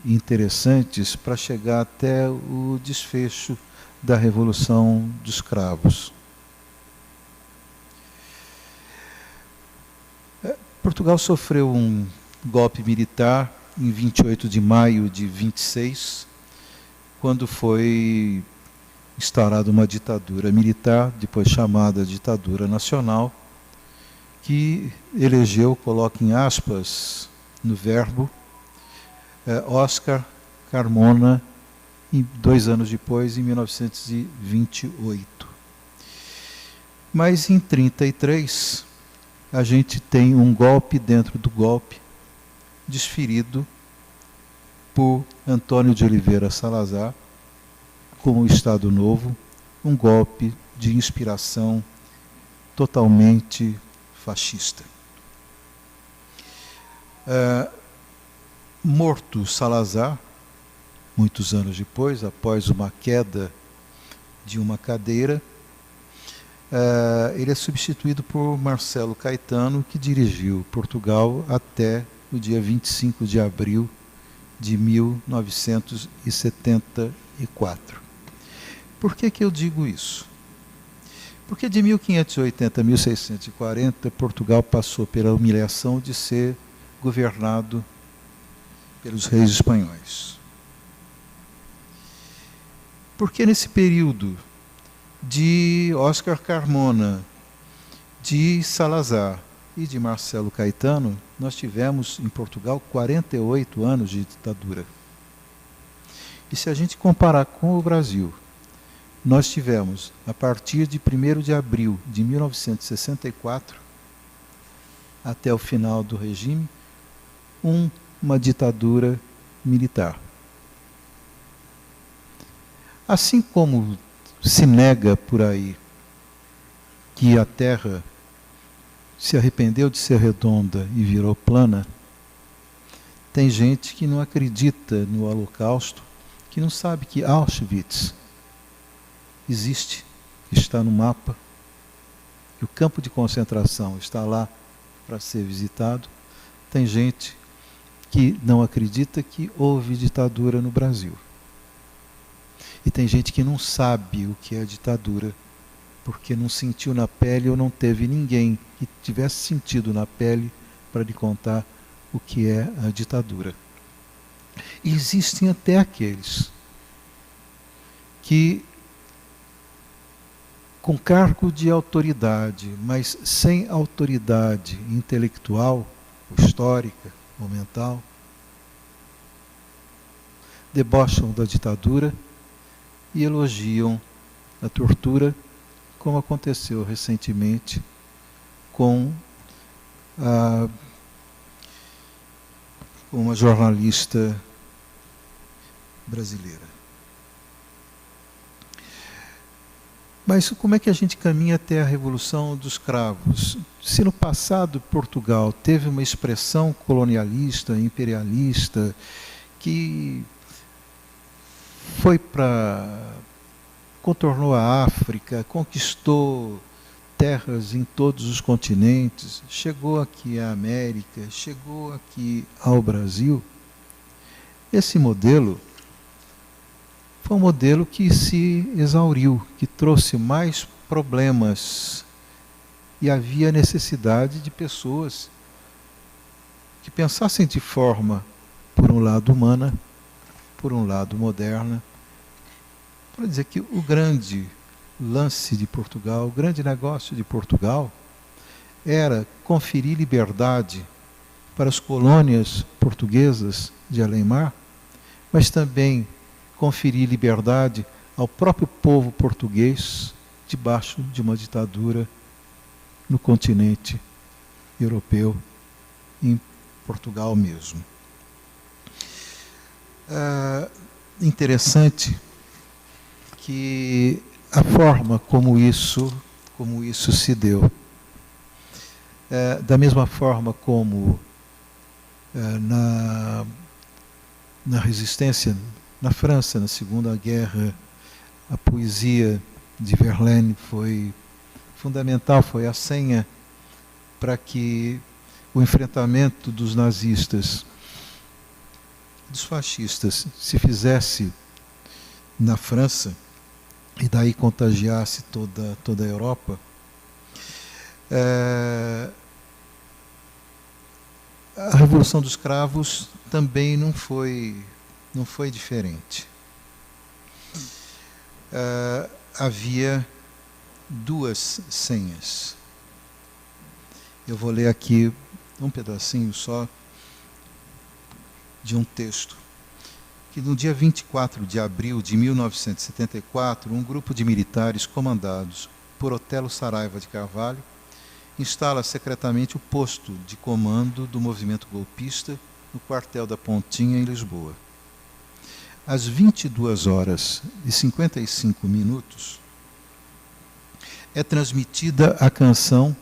interessantes para chegar até o desfecho da Revolução dos Cravos. Portugal sofreu um golpe militar em 28 de maio de 26, quando foi instaurada uma ditadura militar, depois chamada ditadura nacional, que elegeu, coloco em aspas no verbo, Oscar Carmona, 2 anos depois, em 1928. Mas em 1933, a gente tem um golpe dentro do golpe, desferido por Antônio de Oliveira Salazar, com o Estado Novo, um golpe de inspiração totalmente fascista. Morto Salazar, muitos anos depois, após uma queda de uma cadeira, ele é substituído por Marcelo Caetano, que dirigiu Portugal até o dia 25 de abril de 1974. Por que eu digo isso? Porque de 1580 a 1640, Portugal passou pela humilhação de ser governado pelos reis espanhóis. Porque nesse período de Oscar Carmona, de Salazar e de Marcelo Caetano, nós tivemos em Portugal 48 anos de ditadura. E se a gente comparar com o Brasil, nós tivemos, a partir de 1º de abril de 1964, até o final do regime, uma ditadura militar. Assim como se nega por aí que a Terra se arrependeu de ser redonda e virou plana, tem gente que não acredita no Holocausto, que não sabe que Auschwitz existe, está no mapa, que o campo de concentração está lá para ser visitado. Tem gente que não acredita que houve ditadura no Brasil. E tem gente que não sabe o que é ditadura, porque não sentiu na pele ou não teve ninguém que tivesse sentido na pele para lhe contar o que é a ditadura. E existem até aqueles que, com cargo de autoridade, mas sem autoridade intelectual, ou histórica, ou mental, debocham da ditadura e elogiam a tortura, como aconteceu recentemente com uma jornalista brasileira. Mas como é que a gente caminha até a Revolução dos Cravos? Se no passado Portugal teve uma expressão colonialista, imperialista, que contornou a África, conquistou terras em todos os continentes, chegou aqui à América, chegou aqui ao Brasil, esse modelo foi um modelo que se exauriu, que trouxe mais problemas. E havia necessidade de pessoas que pensassem de forma, por um lado, humana, por um lado, moderna, para dizer que o grande lance de Portugal, o grande negócio de Portugal, era conferir liberdade para as colônias portuguesas de além-mar, mas também conferir liberdade ao próprio povo português debaixo de uma ditadura no continente europeu, em Portugal mesmo. Interessante que a forma como isso se deu, da mesma forma como na resistência na França, na Segunda Guerra, a poesia de Verlaine foi fundamental, foi a senha para que o enfrentamento dos nazistas, dos fascistas, se fizesse na França e daí contagiasse toda a Europa. A Revolução dos Cravos também não foi diferente. Havia duas senhas. Eu vou ler aqui um pedacinho só de um texto, que no dia 24 de abril de 1974, um grupo de militares comandados por Otelo Saraiva de Carvalho instala secretamente o posto de comando do movimento golpista no quartel da Pontinha, em Lisboa. Às 22h55 é transmitida a canção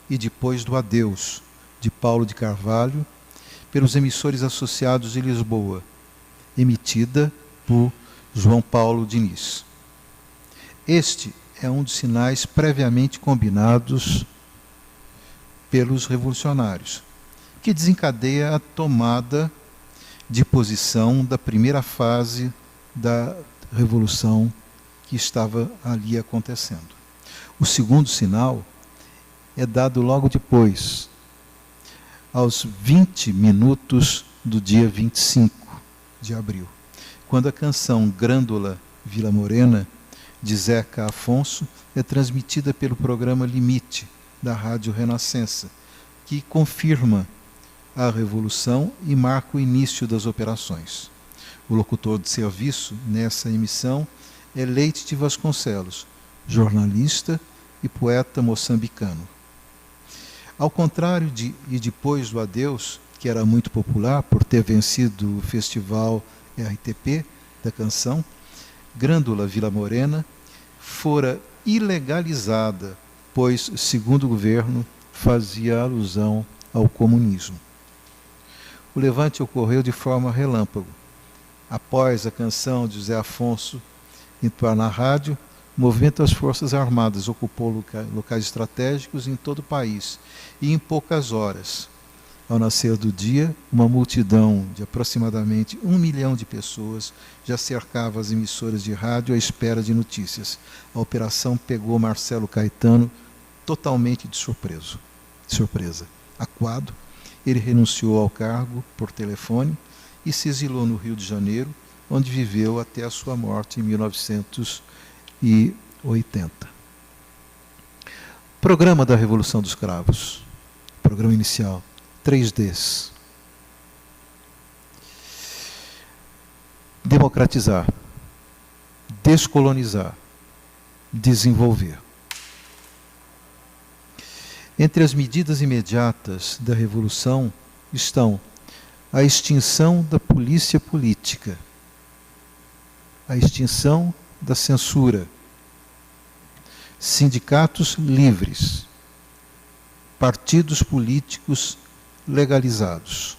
E Depois do Adeus, de Paulo de Carvalho, pelos emissores associados de Lisboa, emitida por João Paulo Diniz. Este é um dos sinais previamente combinados pelos revolucionários, que desencadeia a tomada de posição da primeira fase da revolução que estava ali acontecendo. O segundo sinal é dado logo depois, aos 20 minutos do dia 25 de abril, quando a canção Grândola Vila Morena, de Zeca Afonso, é transmitida pelo programa Limite, da Rádio Renascença, que confirma a revolução e marca o início das operações. O locutor de serviço nessa emissão é Leite de Vasconcelos, jornalista e poeta moçambicano. Ao contrário de E Depois do Adeus, que era muito popular por ter vencido o festival RTP da canção, Grândola Vila Morena fora ilegalizada, pois, segundo o governo, fazia alusão ao comunismo. O levante ocorreu de forma relâmpago. Após a canção de José Afonso entrar na rádio, o movimento das Forças Armadas ocupou locais estratégicos em todo o país, e em poucas horas, ao nascer do dia, uma multidão de aproximadamente 1 milhão de pessoas já cercava as emissoras de rádio à espera de notícias. A operação pegou Marcelo Caetano totalmente de surpresa. Acuado, ele renunciou ao cargo por telefone e se exilou no Rio de Janeiro, onde viveu até a sua morte em 1980. Programa da Revolução dos Cravos. Programa inicial. 3Ds. Democratizar, descolonizar, desenvolver. Entre as medidas imediatas da Revolução estão a extinção da polícia política, a extinção da censura, sindicatos livres, partidos políticos legalizados,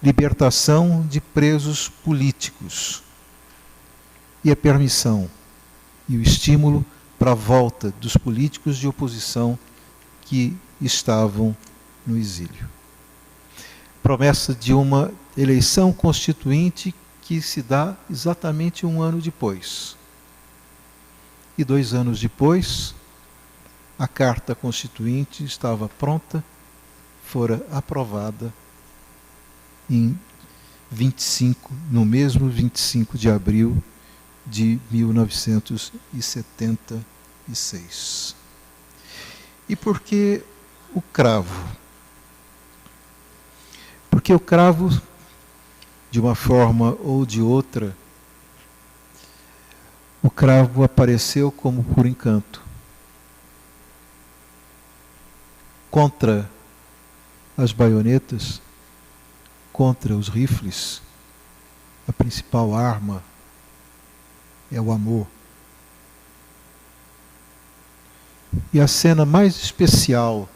libertação de presos políticos e a permissão e o estímulo para a volta dos políticos de oposição que estavam no exílio. Promessa de uma eleição constituinte que se dá exatamente 1 ano depois. E 2 anos depois, a Carta Constituinte estava pronta, fora aprovada no mesmo 25 de abril de 1976. E por que o cravo? Porque o cravo, de uma forma ou de outra, o cravo apareceu como por encanto. Contra as baionetas, contra os rifles, a principal arma é o amor. E a cena mais especial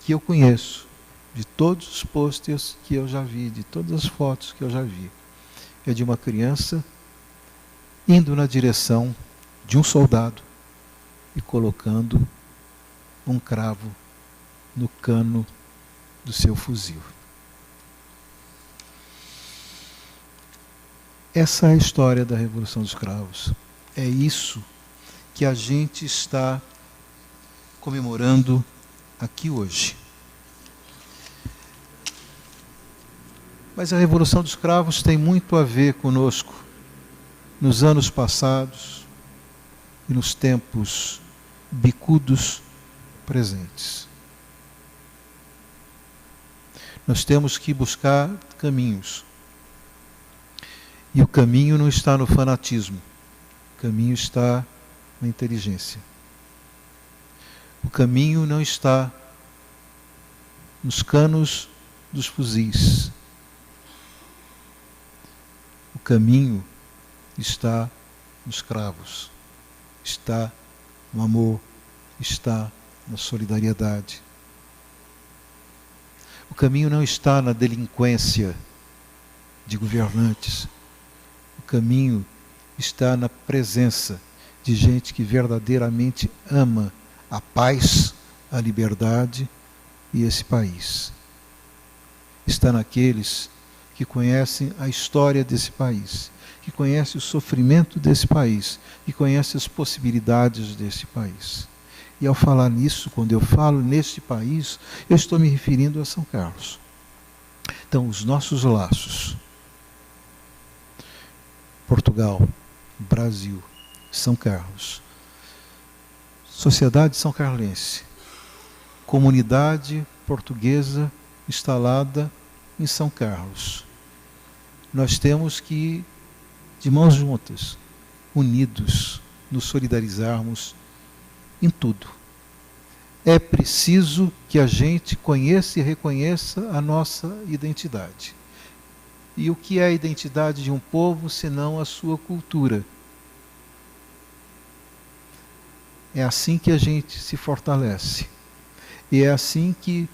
que eu conheço, de todos os pôsteres que eu já vi, de todas as fotos que eu já vi, é de uma criança indo na direção de um soldado e colocando um cravo no cano do seu fuzil. Essa é a história da Revolução dos Cravos. É isso que a gente está comemorando aqui hoje. Mas a Revolução dos Cravos tem muito a ver conosco nos anos passados e nos tempos bicudos presentes. Nós temos que buscar caminhos. E o caminho não está no fanatismo. O caminho está na inteligência. O caminho não está nos canos dos fuzis. O caminho está nos cravos, está no amor, está na solidariedade. O caminho não está na delinquência de governantes. O caminho está na presença de gente que verdadeiramente ama a paz, a liberdade e esse país. Está naqueles que conhecem a história desse país, que conhecem o sofrimento desse país, que conhecem as possibilidades desse país. E ao falar nisso, quando eu falo neste país, eu estou me referindo a São Carlos. Então, os nossos laços, Portugal, Brasil, São Carlos, Sociedade São Carlense, comunidade portuguesa instalada em São Carlos. Nós temos que, de mãos juntas, unidos, nos solidarizarmos em tudo. É preciso que a gente conheça e reconheça a nossa identidade. E o que é a identidade de um povo, senão a sua cultura? É assim que a gente se fortalece. E é assim que,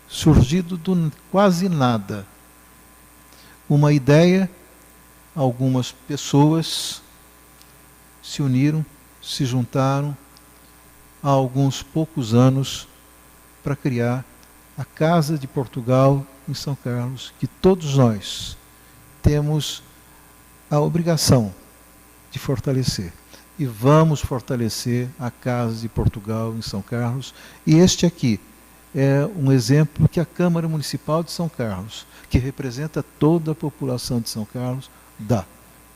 surgido do quase nada, uma ideia, algumas pessoas se uniram, se juntaram há alguns poucos anos para criar a Casa de Portugal em São Carlos, que todos nós temos a obrigação de fortalecer. E vamos fortalecer a Casa de Portugal em São Carlos. E este aqui é um exemplo que a Câmara Municipal de São Carlos, que representa toda a população de São Carlos, dá.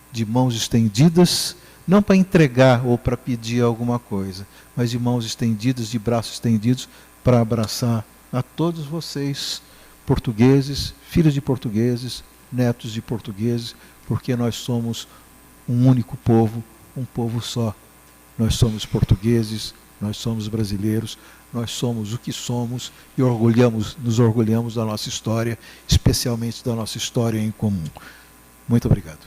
De mãos estendidas, não para entregar ou para pedir alguma coisa, mas de mãos estendidas, de braços estendidos, para abraçar a todos vocês, portugueses, filhos de portugueses, netos de portugueses, porque nós somos um único povo, um povo só. Nós somos portugueses, nós somos brasileiros, nós somos o que somos e nos orgulhamos da nossa história, especialmente da nossa história em comum. Muito obrigado.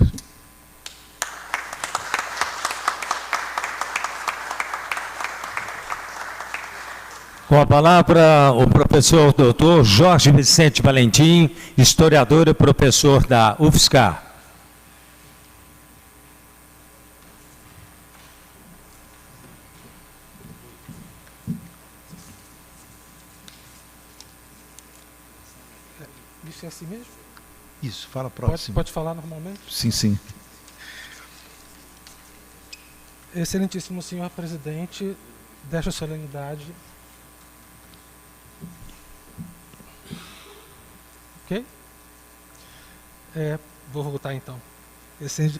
Com a palavra, o professor doutor Jorge Vicente Valentim, historiador e professor da UFSCar. Isso é assim mesmo? Isso, fala próximo. Pode falar normalmente? Sim, sim. Excelentíssimo senhor presidente desta solenidade. Ok? Vou voltar então.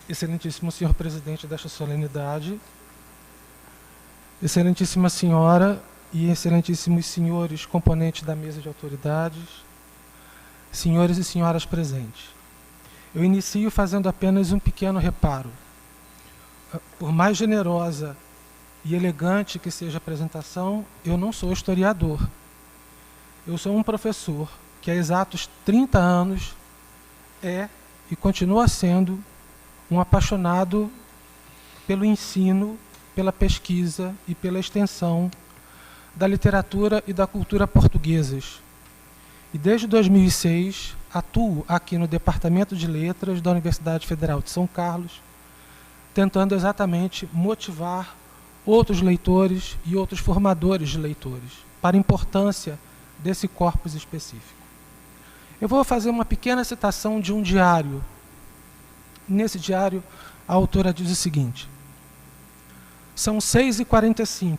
Excelentíssimo senhor presidente desta solenidade, excelentíssima senhora e excelentíssimos senhores componentes da mesa de autoridades, senhores e senhoras presentes. Eu inicio fazendo apenas um pequeno reparo. Por mais generosa e elegante que seja a apresentação, eu não sou historiador. Eu sou um professor que há exatos 30 anos é e continua sendo um apaixonado pelo ensino, pela pesquisa e pela extensão da literatura e da cultura portuguesas. E desde 2006 atuo aqui no Departamento de Letras da Universidade Federal de São Carlos, tentando exatamente motivar outros leitores e outros formadores de leitores para a importância desse corpus específico. Eu vou fazer uma pequena citação de um diário. Nesse diário, a autora diz o seguinte: são 6h45.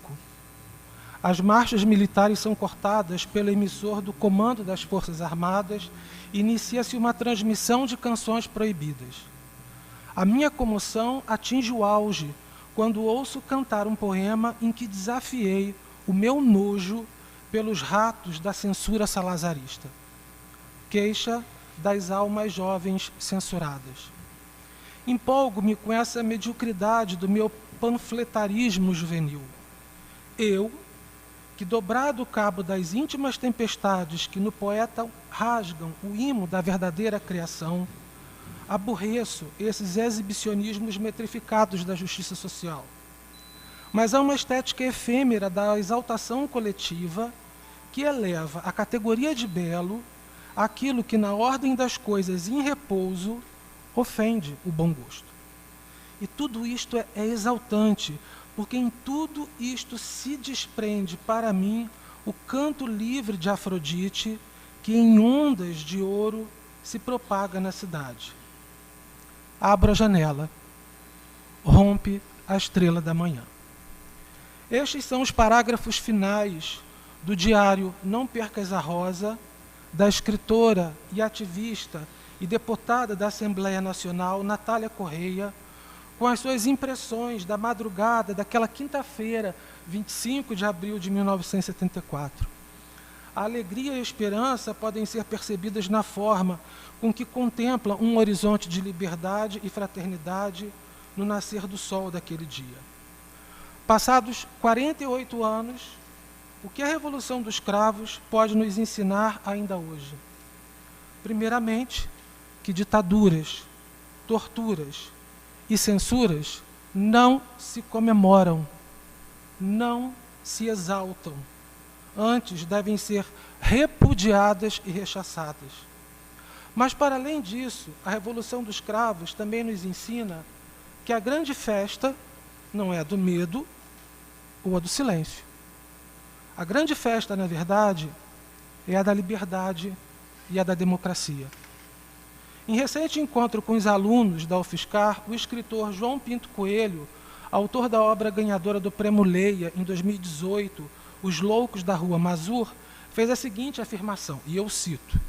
As marchas militares são cortadas pelo emissor do Comando das Forças Armadas e inicia-se uma transmissão de canções proibidas. A minha comoção atinge o auge quando ouço cantar um poema em que desafiei o meu nojo pelos ratos da censura salazarista. Queixa das almas jovens censuradas. Empolgo-me com essa mediocridade do meu panfletarismo juvenil. Eu, que dobrado o cabo das íntimas tempestades que no poeta rasgam o imo da verdadeira criação, aborreço esses exibicionismos metrificados da justiça social. Mas há uma estética efêmera da exaltação coletiva que eleva à categoria de belo aquilo que, na ordem das coisas em repouso, ofende o bom gosto. E tudo isto é exaltante, porque em tudo isto se desprende, para mim, o canto livre de Afrodite, que em ondas de ouro se propaga na cidade. Abro a janela, rompe a estrela da manhã. Estes são os parágrafos finais do diário Não Percas a Rosa, da escritora e ativista e deputada da Assembleia Nacional, Natália Correia, com as suas impressões da madrugada daquela quinta-feira, 25 de abril de 1974. A alegria e a esperança podem ser percebidas na forma com que contempla um horizonte de liberdade e fraternidade no nascer do sol daquele dia. Passados 48 anos, o que a Revolução dos Cravos pode nos ensinar ainda hoje? Primeiramente, que ditaduras, torturas e censuras não se comemoram, não se exaltam. Antes devem ser repudiadas e rechaçadas. Mas, para além disso, a Revolução dos Cravos também nos ensina que a grande festa não é a do medo ou a do silêncio. A grande festa, na verdade, é a da liberdade e a da democracia. Em recente encontro com os alunos da UFSCar, o escritor João Pinto Coelho, autor da obra ganhadora do Prêmio Leia em 2018, Os Loucos da Rua Mazur, fez a seguinte afirmação, e eu cito: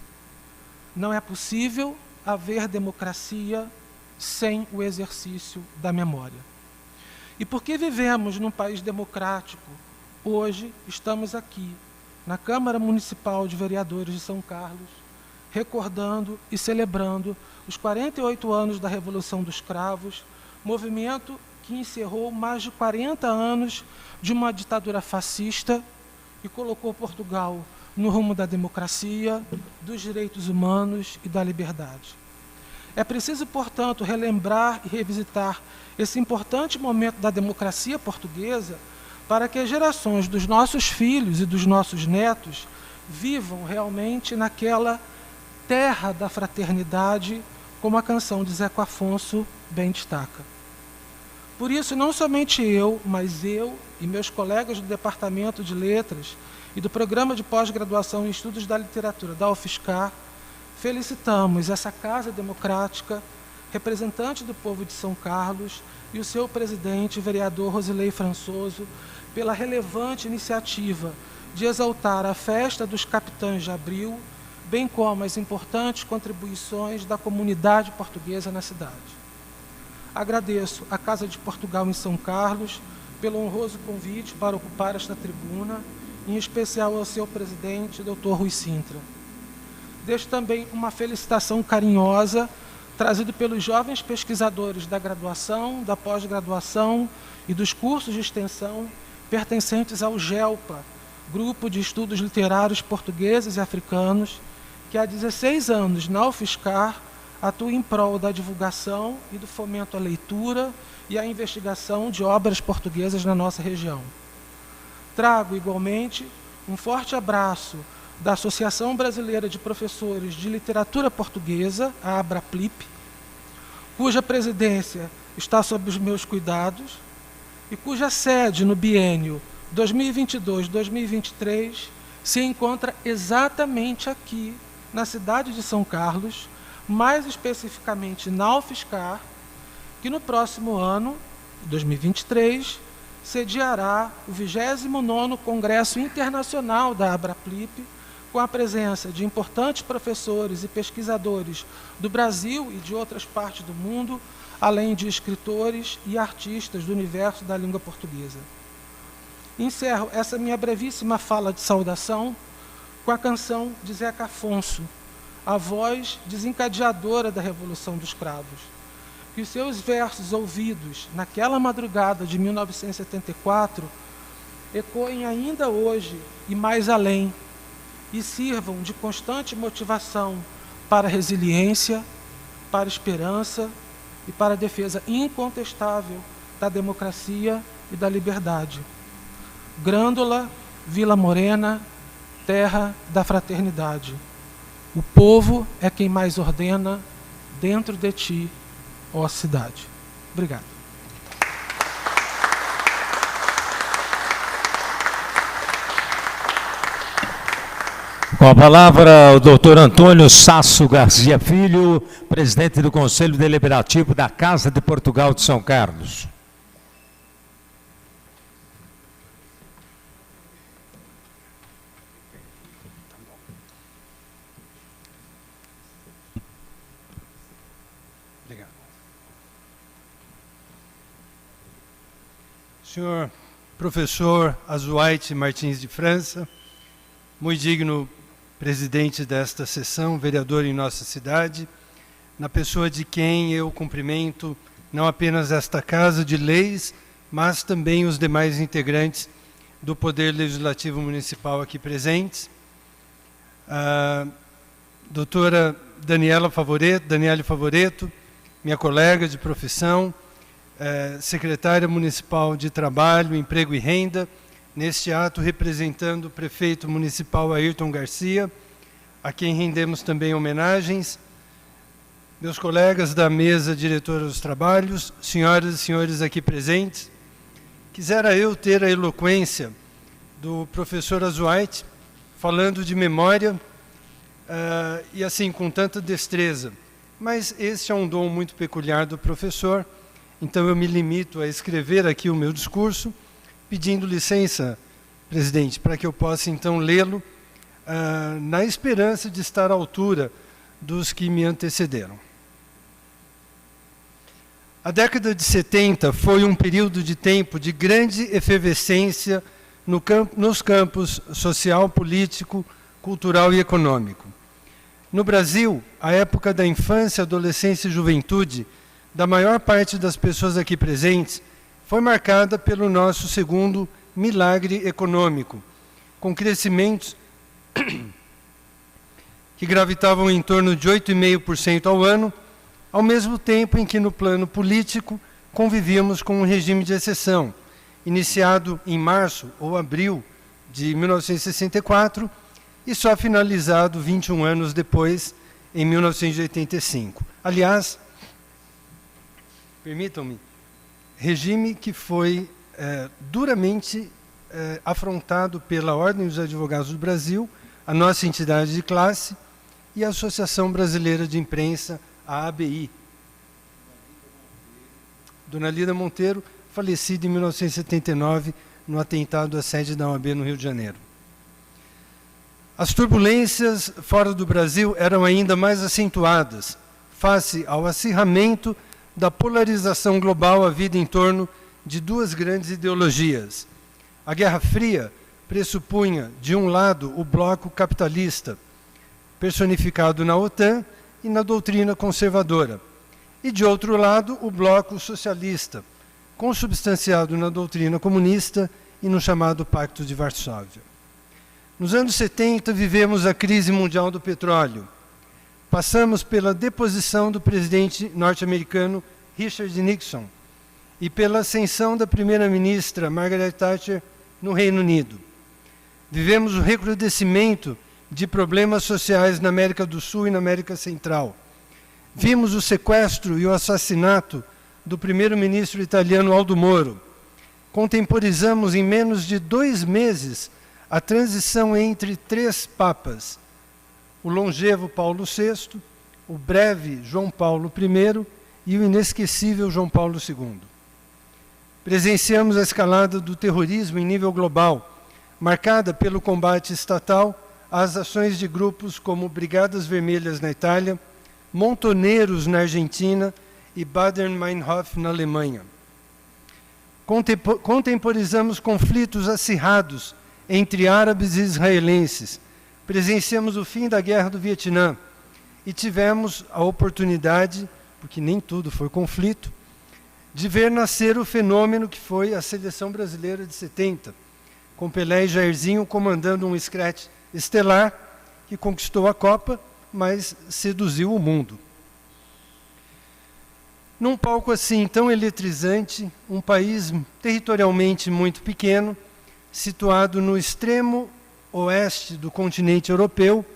não é possível haver democracia sem o exercício da memória. E porque vivemos num país democrático, hoje estamos aqui, na Câmara Municipal de Vereadores de São Carlos, recordando e celebrando os 48 anos da Revolução dos Cravos, movimento que encerrou mais de 40 anos de uma ditadura fascista e colocou Portugal no rumo da democracia, dos direitos humanos e da liberdade. É preciso, portanto, relembrar e revisitar esse importante momento da democracia portuguesa para que as gerações dos nossos filhos e dos nossos netos vivam realmente naquela terra da fraternidade, como a canção de Zeca Afonso bem destaca. Por isso, não somente eu, mas eu e meus colegas do Departamento de Letras e do Programa de Pós-Graduação em Estudos da Literatura da UFSCar, felicitamos essa Casa Democrática, representante do povo de São Carlos, e o seu presidente, vereador Rosilei Françoso, pela relevante iniciativa de exaltar a festa dos Capitães de Abril, bem como as importantes contribuições da comunidade portuguesa na cidade. Agradeço à Casa de Portugal em São Carlos pelo honroso convite para ocupar esta tribuna, em especial ao seu presidente, Dr. Rui Sintra. Deixo também uma felicitação carinhosa trazida pelos jovens pesquisadores da graduação, da pós-graduação e dos cursos de extensão pertencentes ao GELPA, Grupo de Estudos Literários Portugueses e Africanos, que há 16 anos na UFSCar atua em prol da divulgação e do fomento à leitura e à investigação de obras portuguesas na nossa região. Trago, igualmente, um forte abraço da Associação Brasileira de Professores de Literatura Portuguesa, a ABRAPLIP, cuja presidência está sob os meus cuidados e cuja sede no biênio 2022-2023 se encontra exatamente aqui, na cidade de São Carlos, mais especificamente na UFSCar, que no próximo ano, 2023, sediará o 29º Congresso Internacional da ABRAPLIP, com a presença de importantes professores e pesquisadores do Brasil e de outras partes do mundo, além de escritores e artistas do universo da língua portuguesa. Encerro essa minha brevíssima fala de saudação com a canção de Zeca Afonso, a voz desencadeadora da Revolução dos Cravos, que os seus versos ouvidos naquela madrugada de 1974 ecoem ainda hoje e mais além, e sirvam de constante motivação para a resiliência, para a esperança e para a defesa incontestável da democracia e da liberdade. Grândola, Vila Morena, terra da fraternidade. O povo é quem mais ordena dentro de ti, ó cidade. Obrigado. Com a palavra, o doutor Antônio Sasso Garcia Filho, presidente do Conselho Deliberativo da Casa de Portugal de São Carlos. Obrigado. Senhor professor Azuaite Martins de França, muito digno presidente desta sessão, vereador em nossa cidade, na pessoa de quem eu cumprimento não apenas esta Casa de Leis, mas também os demais integrantes do Poder Legislativo Municipal aqui presentes. A doutora Daniele Favoreto, minha colega de profissão, secretária municipal de Trabalho, Emprego e Renda, neste ato representando o prefeito municipal Ayrton Garcia, a quem rendemos também homenagens, meus colegas da mesa diretora dos trabalhos, senhoras e senhores aqui presentes, quisera eu ter a eloquência do professor Azuaite, falando de memória, e assim, com tanta destreza. Mas este é um dom muito peculiar do professor, então eu me limito a escrever aqui o meu discurso, pedindo licença, presidente, para que eu possa então lê-lo, na esperança de estar à altura dos que me antecederam. A década de 70 foi um período de tempo de grande efervescência nos campos social, político, cultural e econômico. No Brasil, a época da infância, adolescência e juventude da maior parte das pessoas aqui presentes foi marcada pelo nosso segundo milagre econômico, com crescimentos que gravitavam em torno de 8,5% ao ano, ao mesmo tempo em que no plano político convivíamos com um regime de exceção, iniciado em março ou abril de 1964 e só finalizado 21 anos depois, em 1985. Aliás, permitam-me, regime que foi duramente afrontado pela Ordem dos Advogados do Brasil, a nossa entidade de classe, e a Associação Brasileira de Imprensa, a ABI. Dona Lida Monteiro, falecida em 1979, no atentado à sede da OAB no Rio de Janeiro. As turbulências fora do Brasil eram ainda mais acentuadas, face ao acirramento da polarização global havida em torno de duas grandes ideologias. A Guerra Fria pressupunha, de um lado, o bloco capitalista, personificado na OTAN e na doutrina conservadora, e, de outro lado, o bloco socialista, consubstanciado na doutrina comunista e no chamado Pacto de Varsóvia. Nos anos 70, vivemos a crise mundial do petróleo. Passamos pela deposição do presidente norte-americano Richard Nixon e pela ascensão da primeira-ministra Margaret Thatcher no Reino Unido. Vivemos o recrudescimento de problemas sociais na América do Sul e na América Central. Vimos o sequestro e o assassinato do primeiro-ministro italiano Aldo Moro. Contemporizamos em menos de 2 meses a transição entre 3 papas, o longevo Paulo VI, o breve João Paulo I e o inesquecível João Paulo II. Presenciamos a escalada do terrorismo em nível global, marcada pelo combate estatal às ações de grupos como Brigadas Vermelhas na Itália, Montoneiros na Argentina e Baader-Meinhof na Alemanha. Contemporizamos conflitos acirrados entre árabes e israelenses. Presenciamos o fim da Guerra do Vietnã e tivemos a oportunidade, porque nem tudo foi conflito, de ver nascer o fenômeno que foi a seleção brasileira de 70, com Pelé e Jairzinho comandando um scratch estelar que conquistou a Copa, mas seduziu o mundo. Num palco assim tão eletrizante, um país territorialmente muito pequeno, situado no extremo oeste do continente europeu,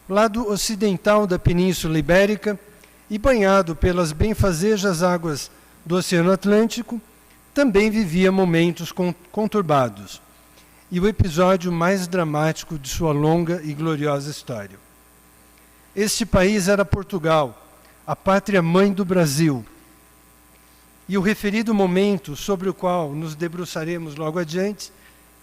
lado ocidental da Península Ibérica e banhado pelas benfazejas águas do Oceano Atlântico, também vivia momentos conturbados, e o episódio mais dramático de sua longa e gloriosa história. Este país era Portugal, a pátria-mãe do Brasil, e o referido momento sobre o qual nos debruçaremos logo adiante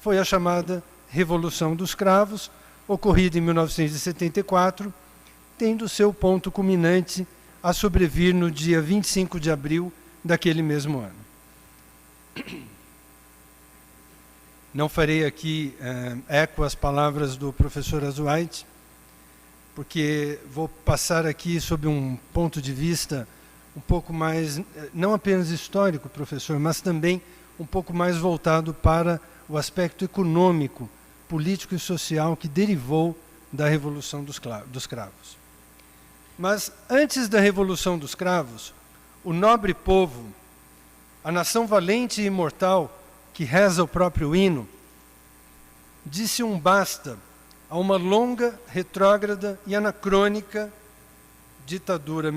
foi a chamada Revolução dos Cravos, ocorrida em 1974, tendo seu ponto culminante a sobrevir no dia 25 de abril daquele mesmo ano. Não farei aqui eco às palavras do professor Azuaite, porque vou passar aqui sob um ponto de vista um pouco mais, não apenas histórico, professor, mas também um pouco mais voltado para o aspecto econômico, político e social que derivou da Revolução dos Cravos. Mas antes da Revolução dos Cravos, o nobre povo, a nação valente e imortal que reza o próprio hino, disse um basta a uma longa, retrógrada e anacrônica ditadura,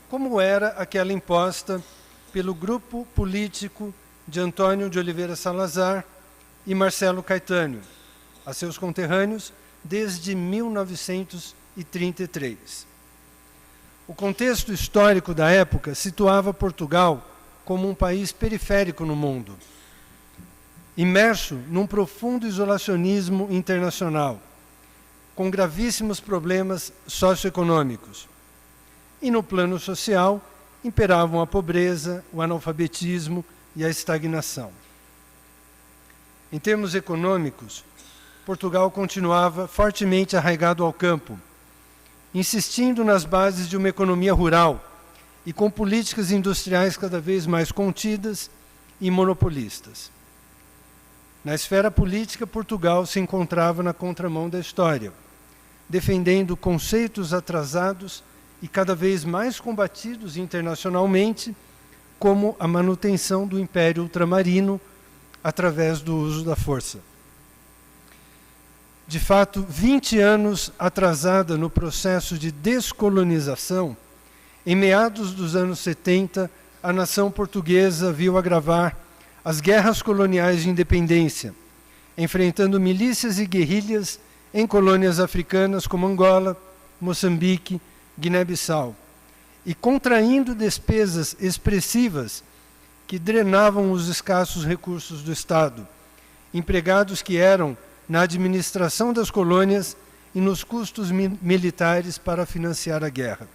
como era aquela imposta pelo grupo político de Antônio de Oliveira Salazar e Marcelo Caetano, a seus conterrâneos, desde 1933. O contexto histórico da época situava Portugal como um país periférico no mundo, imerso num profundo isolacionismo internacional, com gravíssimos problemas socioeconômicos. E no plano social, imperavam a pobreza, o analfabetismo e a estagnação. Em termos econômicos, Portugal continuava fortemente arraigado ao campo, insistindo nas bases de uma economia rural e com políticas industriais cada vez mais contidas e monopolistas. Na esfera política, Portugal se encontrava na contramão da história, defendendo conceitos atrasados e cada vez mais combatidos internacionalmente, como a manutenção do Império Ultramarino através do uso da força. De fato, 20 anos atrasada no processo de descolonização, em meados dos anos 70, a nação portuguesa viu agravar as guerras coloniais de independência, enfrentando milícias e guerrilhas em colônias africanas como Angola, Moçambique, Guiné-Bissau, e contraindo despesas expressivas que drenavam os escassos recursos do Estado, empregados que eram na administração das colônias e nos custos militares para financiar a guerra.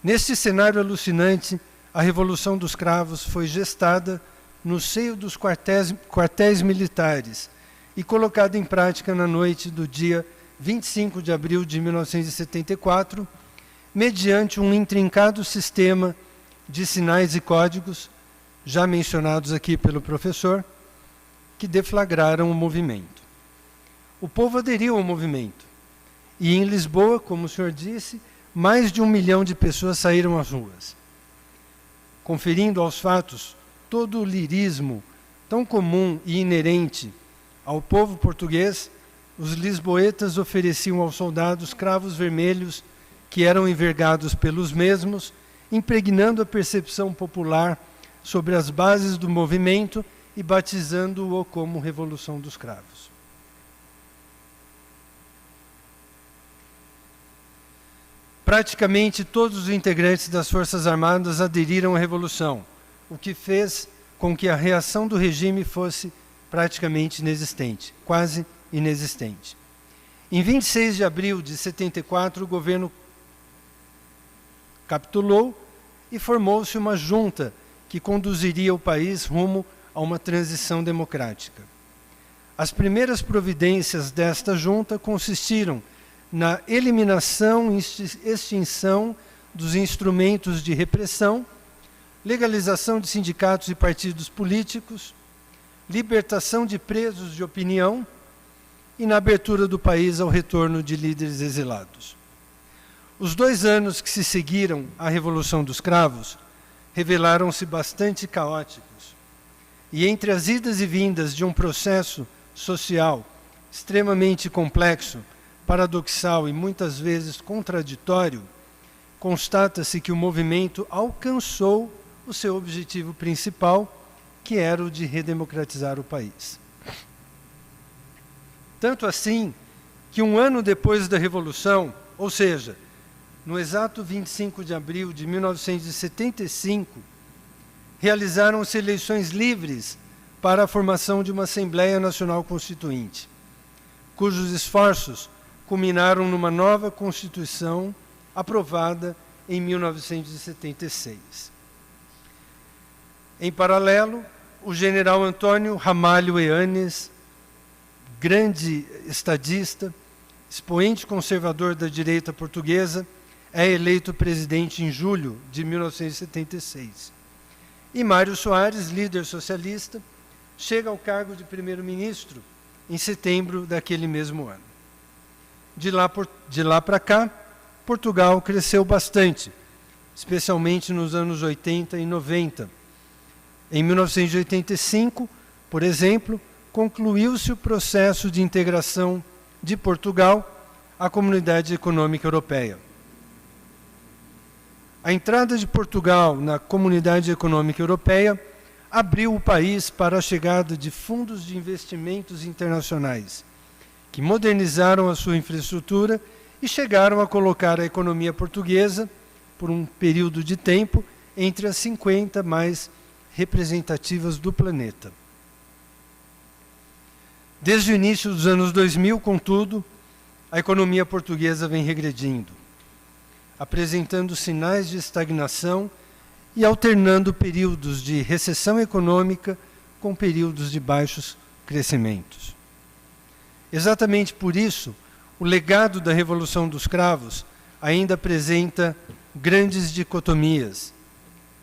Neste cenário alucinante, a Revolução dos Cravos foi gestada no seio dos quartéis militares e colocada em prática na noite do dia 25 de abril de 1974, mediante um intrincado sistema de sinais e códigos, já mencionados aqui pelo professor, que deflagraram o movimento. O povo aderiu ao movimento. E em Lisboa, como o senhor disse, mais de 1 milhão de pessoas saíram às ruas. Conferindo aos fatos todo o lirismo tão comum e inerente ao povo português, os lisboetas ofereciam aos soldados cravos vermelhos que eram envergados pelos mesmos, impregnando a percepção popular sobre as bases do movimento e batizando-o como Revolução dos Cravos. Praticamente todos os integrantes das Forças Armadas aderiram à Revolução, o que fez com que a reação do regime fosse praticamente inexistente, quase inexistente. Em 26 de abril de 74, o governo capitulou e formou-se uma junta que conduziria o país rumo a uma transição democrática. As primeiras providências desta junta consistiram na eliminação e extinção dos instrumentos de repressão, legalização de sindicatos e partidos políticos, libertação de presos de opinião e na abertura do país ao retorno de líderes exilados. Os 2 anos que se seguiram à Revolução dos Cravos revelaram-se bastante caóticos. E entre as idas e vindas de um processo social extremamente complexo, paradoxal e muitas vezes contraditório, constata-se que o movimento alcançou o seu objetivo principal, que era o de redemocratizar o país. Tanto assim que 1 ano depois da Revolução, ou seja, no exato 25 de abril de 1975, realizaram-se eleições livres para a formação de uma Assembleia Nacional Constituinte, cujos esforços culminaram numa nova Constituição aprovada em 1976. Em paralelo, o general Antônio Ramalho Eanes, grande estadista, expoente conservador da direita portuguesa, é eleito presidente em julho de 1976. E Mário Soares, líder socialista, chega ao cargo de primeiro-ministro em setembro daquele mesmo ano. De lá para cá, Portugal cresceu bastante, especialmente nos anos 80 e 90. Em 1985, por exemplo, concluiu-se o processo de integração de Portugal à Comunidade Econômica Europeia. A entrada de Portugal na Comunidade Econômica Europeia abriu o país para a chegada de fundos de investimentos internacionais, que modernizaram a sua infraestrutura e chegaram a colocar a economia portuguesa, por um período de tempo, entre as 50 mais representativas do planeta. Desde o início dos anos 2000, contudo, a economia portuguesa vem regredindo, apresentando sinais de estagnação e alternando períodos de recessão econômica com períodos de baixos crescimentos. Exatamente por isso, o legado da Revolução dos Cravos ainda apresenta grandes dicotomias.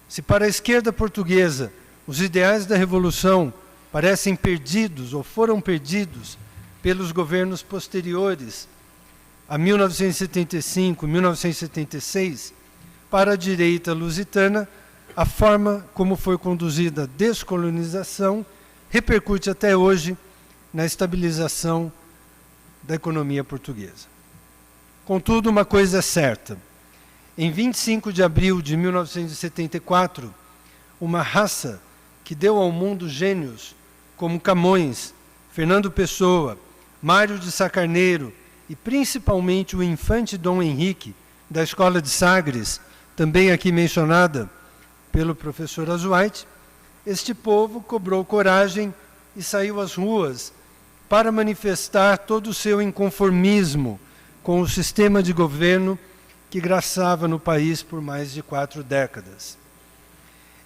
Se para a esquerda portuguesa os ideais da Revolução parecem perdidos ou foram perdidos pelos governos posteriores a 1975, 1976, para a direita lusitana, a forma como foi conduzida a descolonização repercute até hoje na estabilização da economia portuguesa. Contudo, uma coisa é certa. Em 25 de abril de 1974, uma raça que deu ao mundo gênios como Camões, Fernando Pessoa, Mário de Sá Carneiro e principalmente o infante Dom Henrique, da Escola de Sagres, também aqui mencionada pelo professor Azuaite, este povo cobrou coragem e saiu às ruas para manifestar todo o seu inconformismo com o sistema de governo que graçava no país por mais de 4 décadas.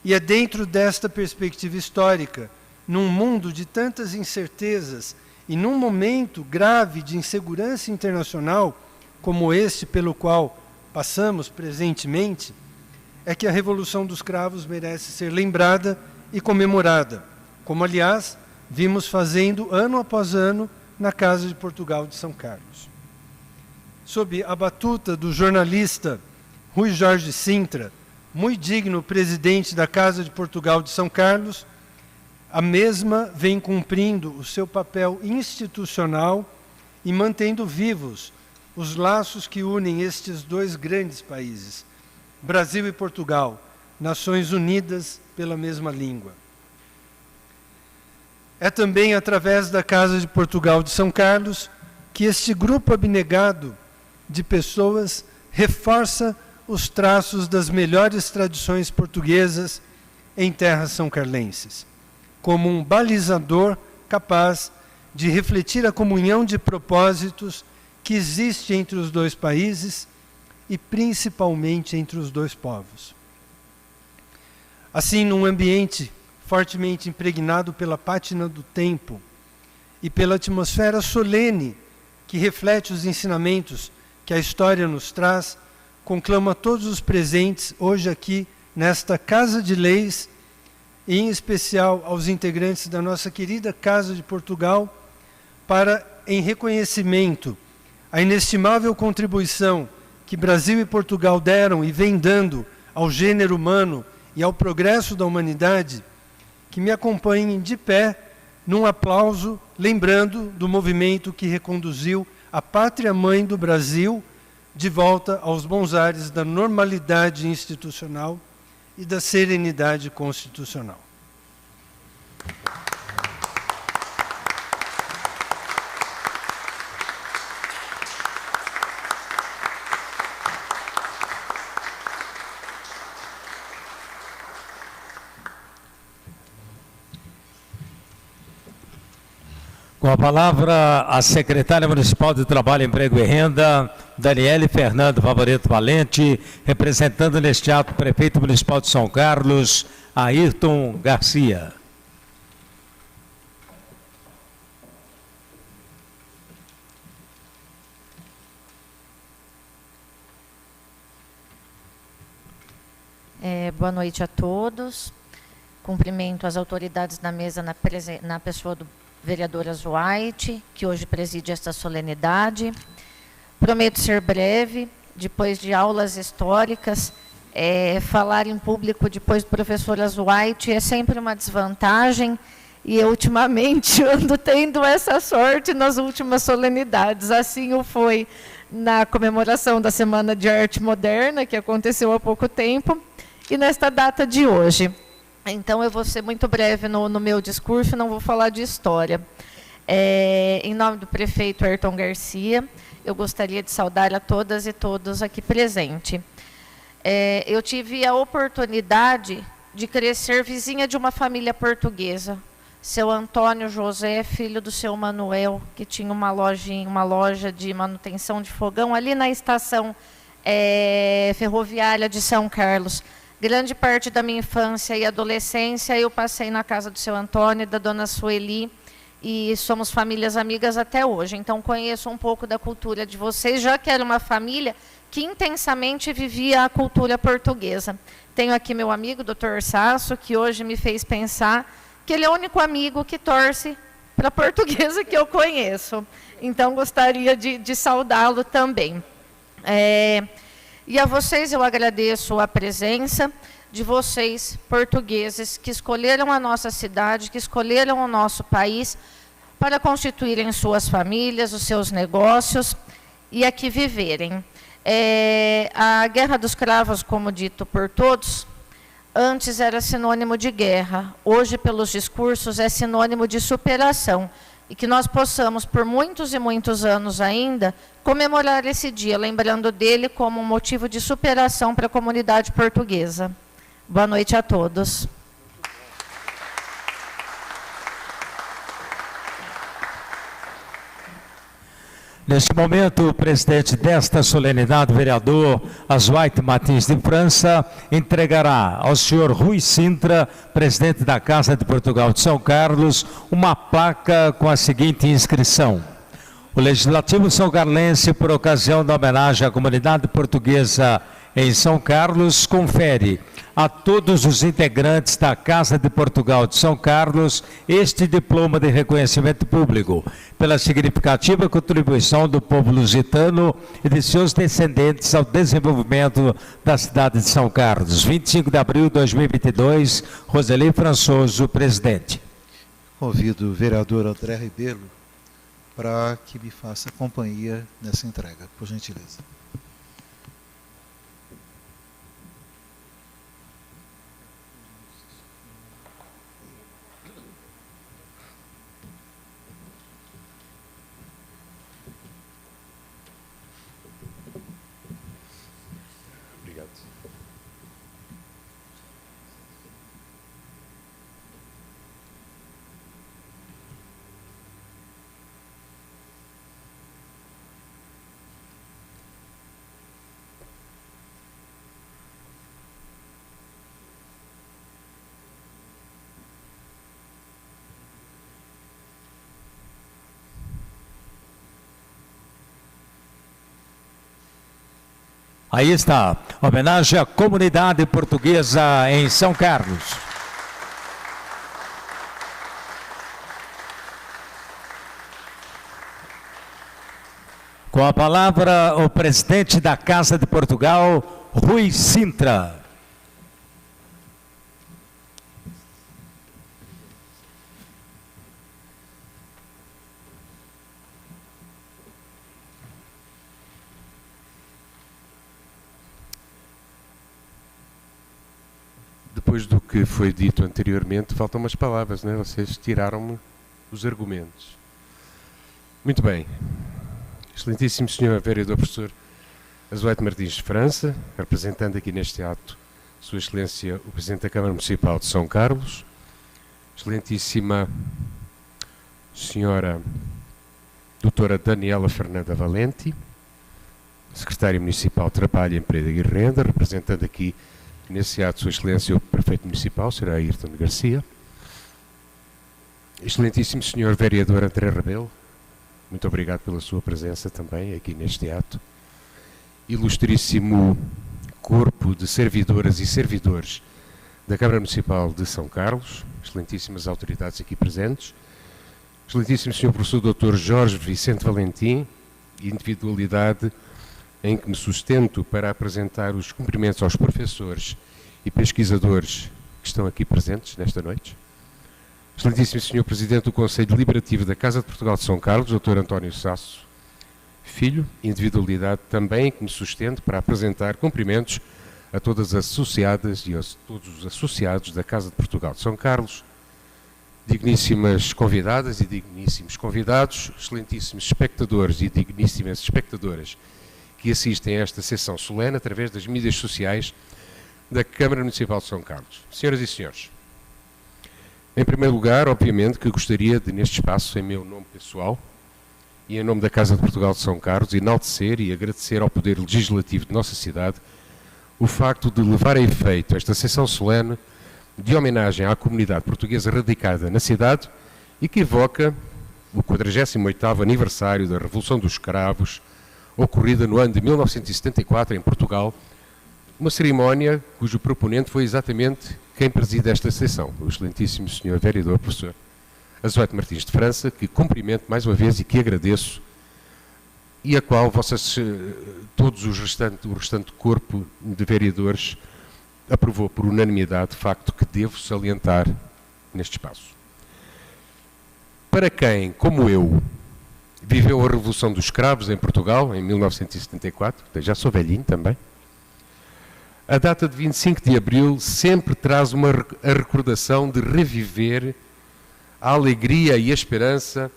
E é dentro desta perspectiva histórica, num mundo de tantas incertezas e num momento grave de insegurança internacional, como este pelo qual passamos presentemente, é que a Revolução dos Cravos merece ser lembrada e comemorada, como, aliás, vimos fazendo ano após ano na Casa de Portugal de São Carlos. Sob a batuta do jornalista Rui Jorge Sintra, muito digno presidente da Casa de Portugal de São Carlos, a mesma vem cumprindo o seu papel institucional e mantendo vivos os laços que unem estes dois grandes países, Brasil e Portugal, nações unidas pela mesma língua. É também através da Casa de Portugal de São Carlos que este grupo abnegado de pessoas reforça os traços das melhores tradições portuguesas em terras são-carlenses, como um balizador capaz de refletir a comunhão de propósitos que existe entre os dois países e principalmente entre os dois povos. Assim, num ambiente fortemente impregnado pela pátina do tempo e pela atmosfera solene que reflete os ensinamentos que a história nos traz, conclamo a todos os presentes hoje aqui nesta Casa de Leis, e em especial aos integrantes da nossa querida Casa de Portugal, para, em reconhecimento à inestimável contribuição que Brasil e Portugal deram e vem dando ao gênero humano e ao progresso da humanidade, que me acompanhem de pé num aplauso, lembrando do movimento que reconduziu a pátria-mãe do Brasil de volta aos bons ares da normalidade institucional e da serenidade constitucional. Com a palavra, a secretária municipal de Trabalho, Emprego e Renda, Daniele Fernando Favorito Valente, representando neste ato o prefeito municipal de São Carlos, Ayrton Garcia. Boa noite a todos. Cumprimento as autoridades da mesa na pessoa do vereador Azuaite, que hoje preside esta solenidade. Prometo ser breve, depois de aulas históricas, falar em público depois do professor Azuaite é sempre uma desvantagem, e eu, ultimamente, ando tendo essa sorte nas últimas solenidades. Assim o foi na comemoração da Semana de Arte Moderna, que aconteceu há pouco tempo, e nesta data de hoje. Então, eu vou ser muito breve no meu discurso, não vou falar de história. Em nome do prefeito Ayrton Garcia, eu gostaria de saudar a todas e todos aqui presentes. Eu tive a oportunidade de crescer vizinha de uma família portuguesa. Seu Antônio José, filho do seu Manuel, que tinha uma loja de manutenção de fogão ali na estação ferroviária de São Carlos. Grande parte da minha infância e adolescência eu passei na casa do seu Antônio e da dona Sueli, e somos famílias amigas até hoje. Então, conheço um pouco da cultura de vocês, já que era uma família que intensamente vivia a cultura portuguesa. Tenho aqui meu amigo, Dr. Sasso, que hoje me fez pensar que ele é o único amigo que torce para a portuguesa que eu conheço. Então, gostaria de saudá-lo também. E a vocês eu agradeço a presença de vocês, portugueses, que escolheram a nossa cidade, que escolheram o nosso país para constituírem suas famílias, os seus negócios e aqui viverem. A Guerra dos Cravos, como dito por todos, antes era sinônimo de guerra, hoje, pelos discursos, é sinônimo de superação. E que nós possamos, por muitos e muitos anos ainda, comemorar esse dia, lembrando dele como um motivo de superação para a comunidade portuguesa. Boa noite a todos. Neste momento, o presidente desta solenidade, o vereador Azuaite Martins de França, entregará ao senhor Rui Sintra, presidente da Casa de Portugal de São Carlos, uma placa com a seguinte inscrição: o Legislativo São Carlense, por ocasião da homenagem à comunidade portuguesa em São Carlos, confere a todos os integrantes da Casa de Portugal de São Carlos este diploma de reconhecimento público pela significativa contribuição do povo lusitano e de seus descendentes ao desenvolvimento da cidade de São Carlos. 25 de abril de 2022, Roseli Françoso, presidente. Convido o vereador André Rebelo para que me faça companhia nessa entrega, por gentileza. Aí está, homenagem à comunidade portuguesa em São Carlos. Com a palavra, o presidente da Casa de Portugal, Rui Sintra. Depois do que foi dito anteriormente, faltam umas palavras, não é? Vocês tiraram-me os argumentos. Muito bem. Excelentíssimo Sr. Vereador Professor Azuaite Martins de França, representando aqui neste ato Sua Excelência o Presidente da Câmara Municipal de São Carlos, Excelentíssima Senhora Doutora Daniela Fernanda Valenti, Secretária Municipal de Trabalho, Emprego e Renda, representando aqui nesse ato Sua Excelência o Prefeito Municipal, Sr. Ayrton Garcia, Excelentíssimo Sr. Vereador André Rebelo, muito obrigado pela sua presença também aqui neste ato, Ilustríssimo Corpo de Servidoras e Servidores da Câmara Municipal de São Carlos, excelentíssimas autoridades aqui presentes, Excelentíssimo Sr. Professor Dr. Jorge Vicente Valentim, individualidade em que me sustento para apresentar os cumprimentos aos professores e pesquisadores que estão aqui presentes nesta noite. Excelentíssimo Sr. Presidente do Conselho Deliberativo da Casa de Portugal de São Carlos, Dr. António Sasso Filho, individualidade também em que me sustento para apresentar cumprimentos a todas as associadas e a todos os associados da Casa de Portugal de São Carlos, digníssimas convidadas e digníssimos convidados, excelentíssimos espectadores e digníssimas espectadoras que assistem a esta sessão solene através das mídias sociais da Câmara Municipal de São Carlos. Senhoras e senhores, em primeiro lugar, obviamente, que gostaria de, neste espaço, em meu nome pessoal e em nome da Casa de Portugal de São Carlos, enaltecer e agradecer ao Poder Legislativo de nossa cidade o facto de levar a efeito esta sessão solene de homenagem à comunidade portuguesa radicada na cidade e que evoca o 48º aniversário da Revolução dos Cravos, ocorrida no ano de 1974 em Portugal, uma cerimónia cujo proponente foi exatamente quem preside esta sessão, o excelentíssimo Sr. Vereador Professor Azuaite Martins de França, que cumprimento mais uma vez e que agradeço e a qual todos o restante corpo de vereadores aprovou por unanimidade, facto que devo salientar neste espaço. Para quem, como eu, viveu a Revolução dos Escravos em Portugal, em 1974, já sou velhinho também, a data de 25 de Abril sempre traz a recordação de reviver a alegria e a esperança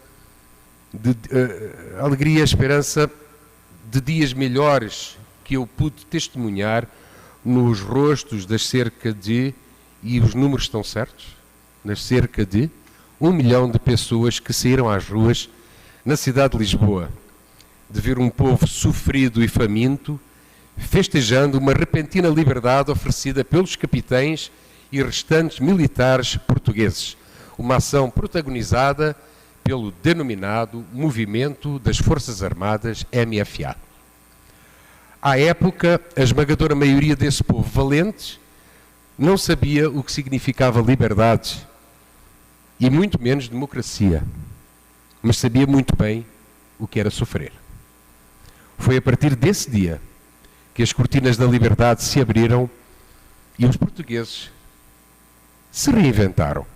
de dias melhores que eu pude testemunhar nos rostos das cerca de, e os números estão certos, nas cerca de 1 milhão de pessoas que saíram às ruas na cidade de Lisboa, de ver um povo sofrido e faminto, festejando uma repentina liberdade oferecida pelos capitães e restantes militares portugueses, uma ação protagonizada pelo denominado Movimento das Forças Armadas MFA. À época, a esmagadora maioria desse povo valente não sabia o que significava liberdade e muito menos democracia, mas sabia muito bem o que era sofrer. Foi a partir desse dia que as cortinas da liberdade se abriram e os portugueses se reinventaram,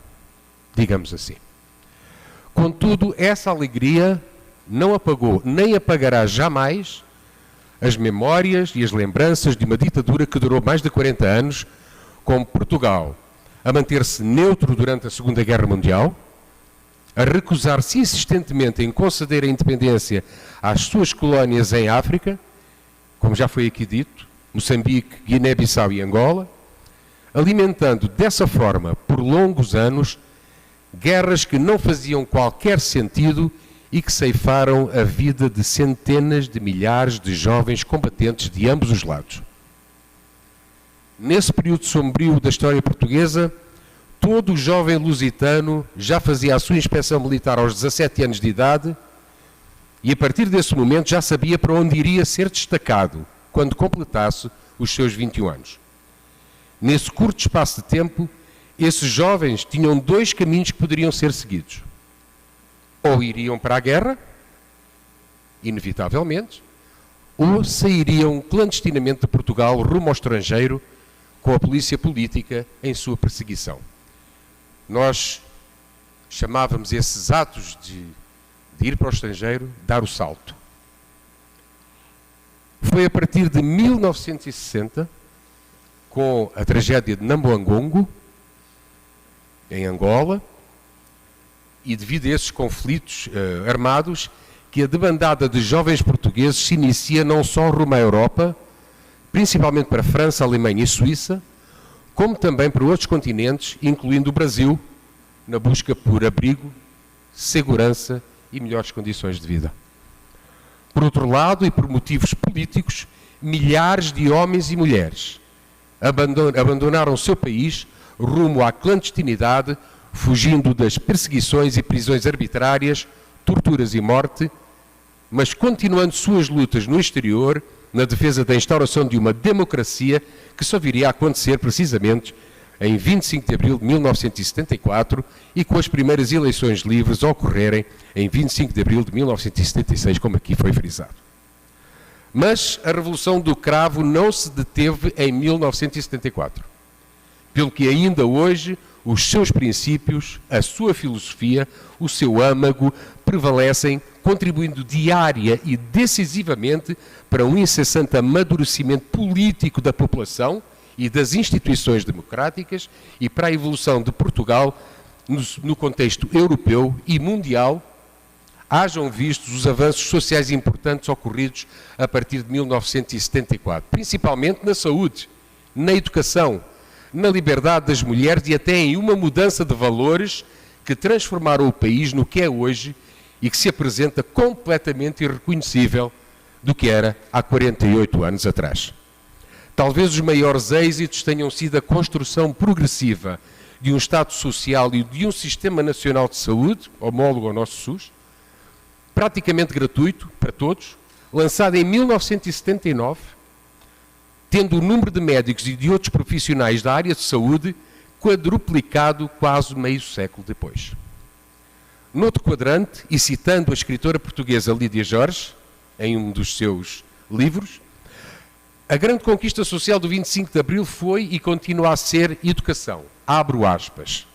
digamos assim. Contudo, essa alegria não apagou, nem apagará jamais as memórias e as lembranças de uma ditadura que durou mais de 40 anos, com Portugal a manter-se neutro durante a Segunda Guerra Mundial, a recusar-se insistentemente em conceder a independência às suas colónias em África, como já foi aqui dito, Moçambique, Guiné-Bissau e Angola, alimentando dessa forma, por longos anos, guerras que não faziam qualquer sentido e que ceifaram a vida de centenas de milhares de jovens combatentes de ambos os lados. Nesse período sombrio da história portuguesa, todo jovem lusitano já fazia a sua inspeção militar aos 17 anos de idade e a partir desse momento já sabia para onde iria ser destacado quando completasse os seus 21 anos. Nesse curto espaço de tempo, esses jovens tinham 2 caminhos que poderiam ser seguidos. Ou iriam para a guerra, inevitavelmente, ou sairiam clandestinamente de Portugal rumo ao estrangeiro com a polícia política em sua perseguição. Nós chamávamos esses atos de ir para o estrangeiro dar o salto. Foi a partir de 1960, com a tragédia de Namboangongo, em Angola, e devido a esses conflitos armados, que a debandada de jovens portugueses se inicia não só rumo à Europa, principalmente para a França, Alemanha e Suíça, como também para outros continentes, incluindo o Brasil, na busca por abrigo, segurança e melhores condições de vida. Por outro lado, e por motivos políticos, milhares de homens e mulheres abandonaram o seu país rumo à clandestinidade, fugindo das perseguições e prisões arbitrárias, torturas e morte, mas continuando suas lutas no exterior, na defesa da instauração de uma democracia que só viria a acontecer precisamente em 25 de abril de 1974 e com as primeiras eleições livres a ocorrerem em 25 de abril de 1976, como aqui foi frisado. Mas a Revolução do Cravo não se deteve em 1974, pelo que ainda hoje os seus princípios, a sua filosofia, o seu âmago prevalecem, contribuindo diária e decisivamente para um incessante amadurecimento político da população e das instituições democráticas e para a evolução de Portugal no contexto europeu e mundial, hajam vistos os avanços sociais importantes ocorridos a partir de 1974, principalmente na saúde, na educação, na liberdade das mulheres e até em uma mudança de valores que transformaram o país no que é hoje e que se apresenta completamente irreconhecível do que era há 48 anos atrás. Talvez os maiores êxitos tenham sido a construção progressiva de um Estado Social e de um Sistema Nacional de Saúde, homólogo ao nosso SUS, praticamente gratuito para todos, lançado em 1979, tendo o número de médicos e de outros profissionais da área de saúde quadruplicado quase meio século depois. Noutro quadrante, e citando a escritora portuguesa Lídia Jorge, em um dos seus livros. A grande conquista social do 25 de Abril foi e continua a ser educação. Abro aspas.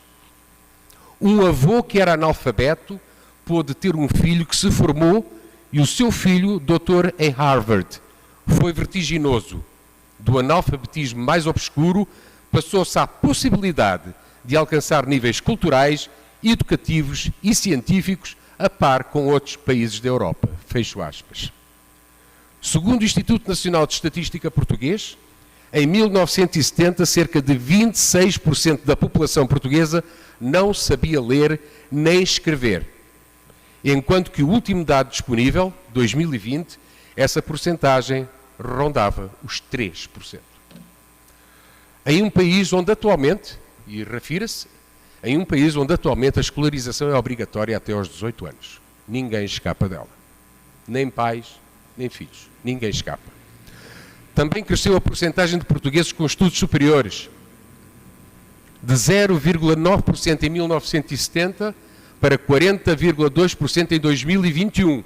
Um avô que era analfabeto pôde ter um filho que se formou e o seu filho, doutor em Harvard, foi vertiginoso. Do analfabetismo mais obscuro, passou-se à possibilidade de alcançar níveis culturais, educativos e científicos a par com outros países da Europa. Fecho aspas. Segundo o Instituto Nacional de Estatística Português, em 1970, cerca de 26% da população portuguesa não sabia ler nem escrever, enquanto que o último dado disponível, 2020, essa porcentagem rondava os 3%. Em um país onde atualmente, e refira-se, em um país onde atualmente a escolarização é obrigatória até aos 18 anos. Ninguém escapa dela. Nem pais, nem filhos. Ninguém escapa. Também cresceu a porcentagem de portugueses com estudos superiores, de 0,9% em 1970 para 40,2% em 2021.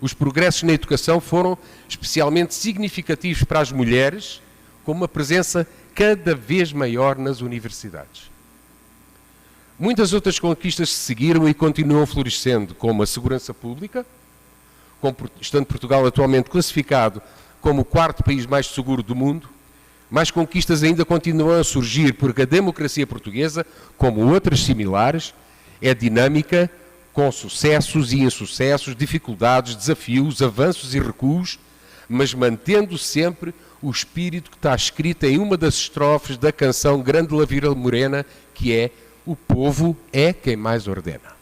Os progressos na educação foram especialmente significativos para as mulheres, com uma presença cada vez maior nas universidades. Muitas outras conquistas se seguiram e continuam florescendo, como a segurança pública, estando Portugal atualmente classificado como o 4º país mais seguro do mundo. Mais conquistas ainda continuam a surgir, porque a democracia portuguesa, como outras similares, é dinâmica, com sucessos e insucessos, dificuldades, desafios, avanços e recuos, mas mantendo sempre o espírito que está escrito em uma das estrofes da canção Grande La Vila Morena, que é "O povo é quem mais ordena".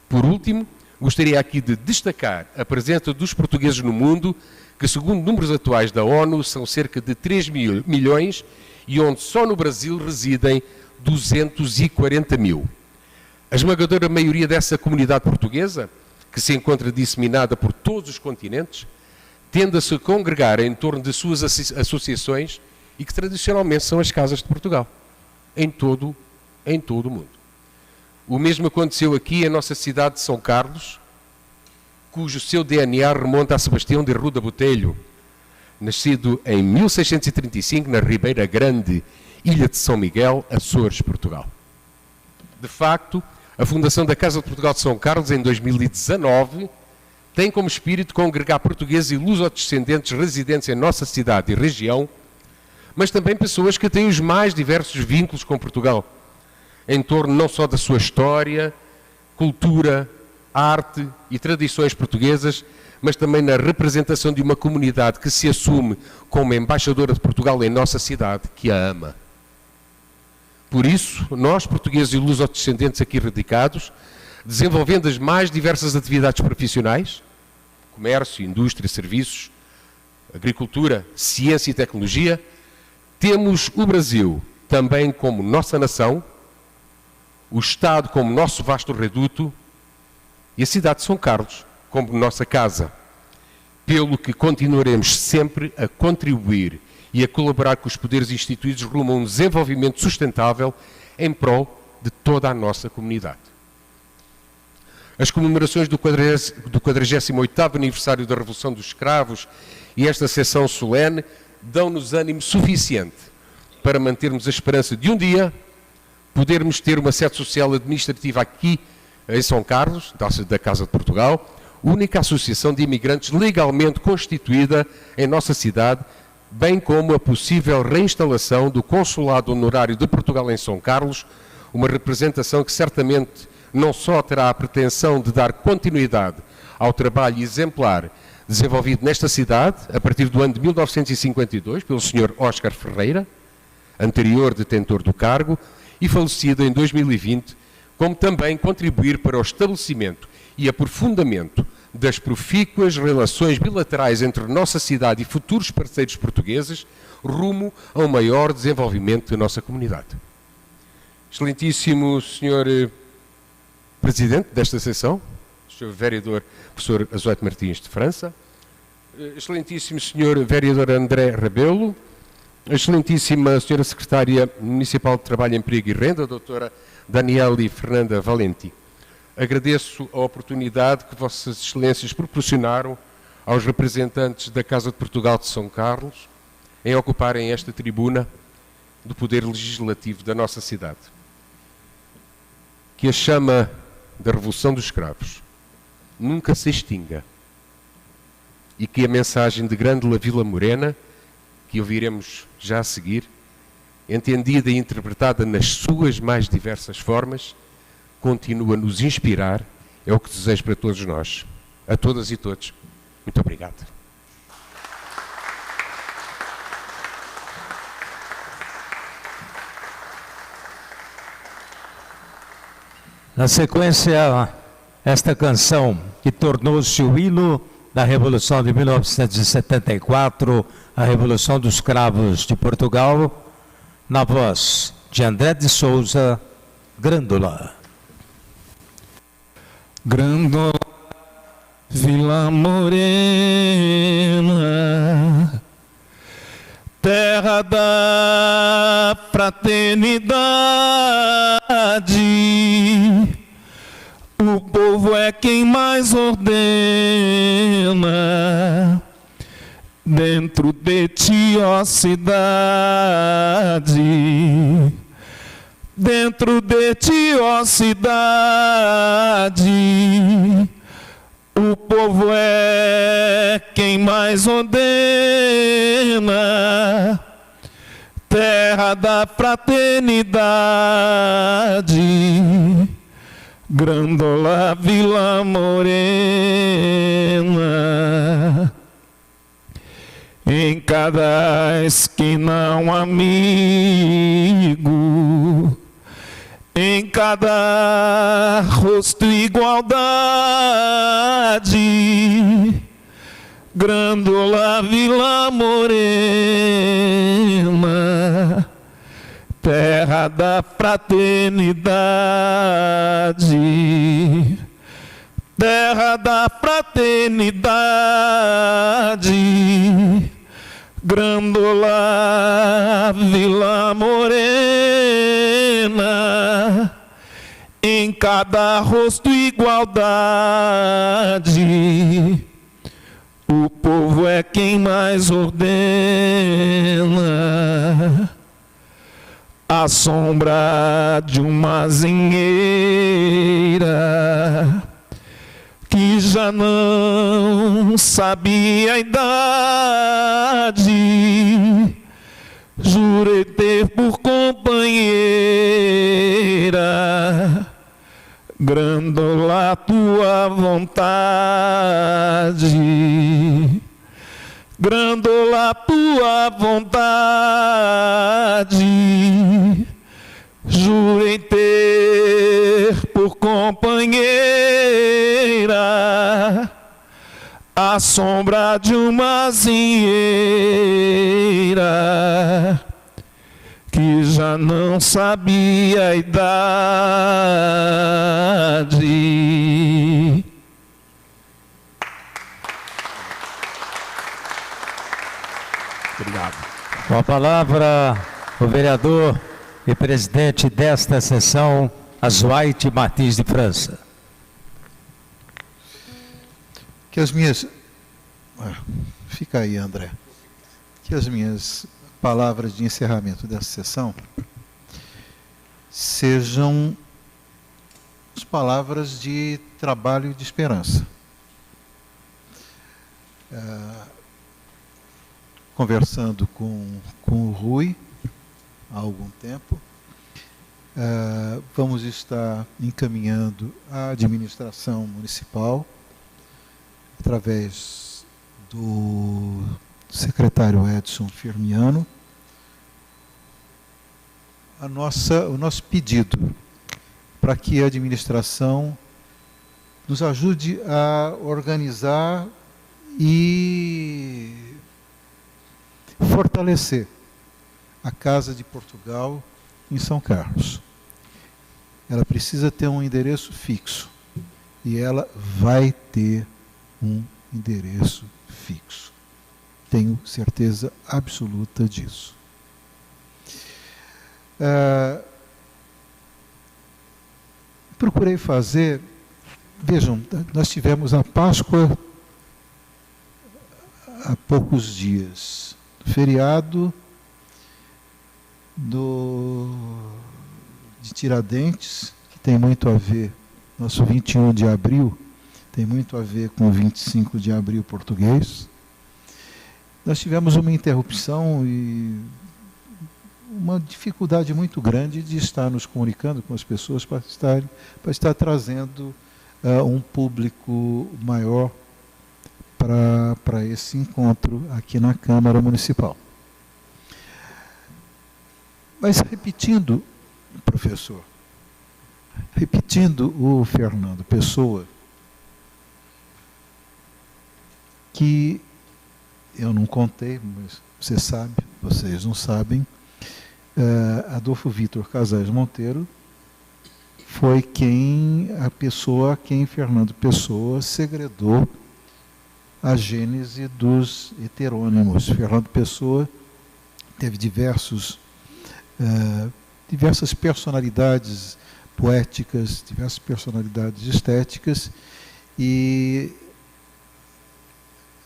Por último, gostaria aqui de destacar a presença dos portugueses no mundo, que segundo números atuais da ONU são cerca de 3 milhões e onde só no Brasil residem 240 mil. A esmagadora maioria dessa comunidade portuguesa, que se encontra disseminada por todos os continentes, tende a se congregar em torno de suas associações e que tradicionalmente são as Casas de Portugal, em todo o mundo. O mesmo aconteceu aqui em nossa cidade de São Carlos, cujo seu DNA remonta a Sebastião de Ruda Botelho, nascido em 1635 na Ribeira Grande, Ilha de São Miguel, Açores, Portugal. De facto, a fundação da Casa de Portugal de São Carlos, em 2019, tem como espírito congregar portugueses e lusodescendentes residentes em nossa cidade e região, mas também pessoas que têm os mais diversos vínculos com Portugal, em torno não só da sua história, cultura, arte e tradições portuguesas, mas também na representação de uma comunidade que se assume como embaixadora de Portugal em nossa cidade, que a ama. Por isso, nós, portugueses e lusodescendentes aqui radicados, desenvolvendo as mais diversas atividades profissionais, comércio, indústria, serviços, agricultura, ciência e tecnologia, temos o Brasil também como nossa nação, o Estado como nosso vasto reduto e a cidade de São Carlos como nossa casa, pelo que continuaremos sempre a contribuir e a colaborar com os poderes instituídos rumo a um desenvolvimento sustentável em prol de toda a nossa comunidade. As comemorações do 48º aniversário da Revolução dos Escravos e esta sessão solene dão-nos ânimo suficiente para mantermos a esperança de um dia podermos ter uma sede social administrativa aqui em São Carlos, da Casa de Portugal, única associação de imigrantes legalmente constituída em nossa cidade, bem como a possível reinstalação do Consulado Honorário de Portugal em São Carlos, uma representação que certamente não só terá a pretensão de dar continuidade ao trabalho exemplar desenvolvido nesta cidade, a partir do ano de 1952, pelo Sr. Oscar Ferreira, anterior detentor do cargo, e falecido em 2020, como também contribuir para o estabelecimento e aprofundamento das profícuas relações bilaterais entre nossa cidade e futuros parceiros portugueses, rumo ao maior desenvolvimento da nossa comunidade. Excelentíssimo Sr. Presidente desta sessão, Sr. Vereador Professor Azoite Martins de França, Excelentíssimo Sr. Vereador André Rebelo, Excelentíssima Sra. Secretária Municipal de Trabalho, Emprego e Renda, Doutora Daniele Fernanda Valenti, agradeço a oportunidade que Vossas Excelências proporcionaram aos representantes da Casa de Portugal de São Carlos em ocuparem esta tribuna do Poder Legislativo da nossa cidade. Que a chama da Revolução dos Escravos nunca se extinga e que a mensagem de Grândola Vila Morena, que ouviremos já a seguir, entendida e interpretada nas suas mais diversas formas, continua a nos inspirar, é o que desejo para todos nós. A todas e todos, muito obrigado. Na sequência, esta canção que tornou-se o hino da Revolução de 1974, a Revolução dos Cravos de Portugal, na voz de André de Souza, Grândola. Grândola, Vila Morena, terra da fraternidade, o povo é quem mais ordena, dentro de ti, ó cidade, dentro de ti, ó cidade, o povo é quem mais ordena, terra da fraternidade, Grândola, Vila Morena. Em cada esquina um amigo, em cada rosto igualdade, Grândola, Vila Morena, terra da fraternidade, terra da fraternidade, Grândola, Vila Morena, em cada rosto igualdade, o povo é quem mais ordena. A sombra de uma azinheira que já não sabia a idade, jurei ter por companheira, Grândola, tua vontade, Grândola, tua vontade, jurei ter por companheira a sombra de uma azinheira que já não sabia a idade. Obrigado. Com a palavra, o vereador e presidente desta sessão, Azuaite Martins de França. Que as minhas... Fica aí, André. Que as minhas palavras de encerramento dessa sessão sejam as palavras de trabalho e de esperança. Conversando com o Rui há algum tempo, vamos estar encaminhando a administração municipal, através do secretário Edson Firmiano, o nosso pedido para que a administração nos ajude a organizar e fortalecer a Casa de Portugal em São Carlos. Ela precisa ter um endereço fixo e ela vai ter um endereço fixo. Tenho certeza absoluta disso. Procurei fazer Vejam, nós tivemos a Páscoa há poucos dias, feriado de Tiradentes, que tem muito a ver, nosso 21 de abril, tem muito a ver com o 25 de abril português. Nós tivemos uma interrupção e uma dificuldade muito grande de estar nos comunicando com as pessoas para estar trazendo um público maior para esse encontro aqui na Câmara Municipal. Mas repetindo, professor, repetindo o Fernando Pessoa, que eu não contei, mas você sabe, vocês não sabem, Adolfo Vitor Casais Monteiro foi a pessoa a quem Fernando Pessoa segredou a gênese dos heterônimos. Fernando Pessoa teve diversas personalidades poéticas, diversas personalidades estéticas, e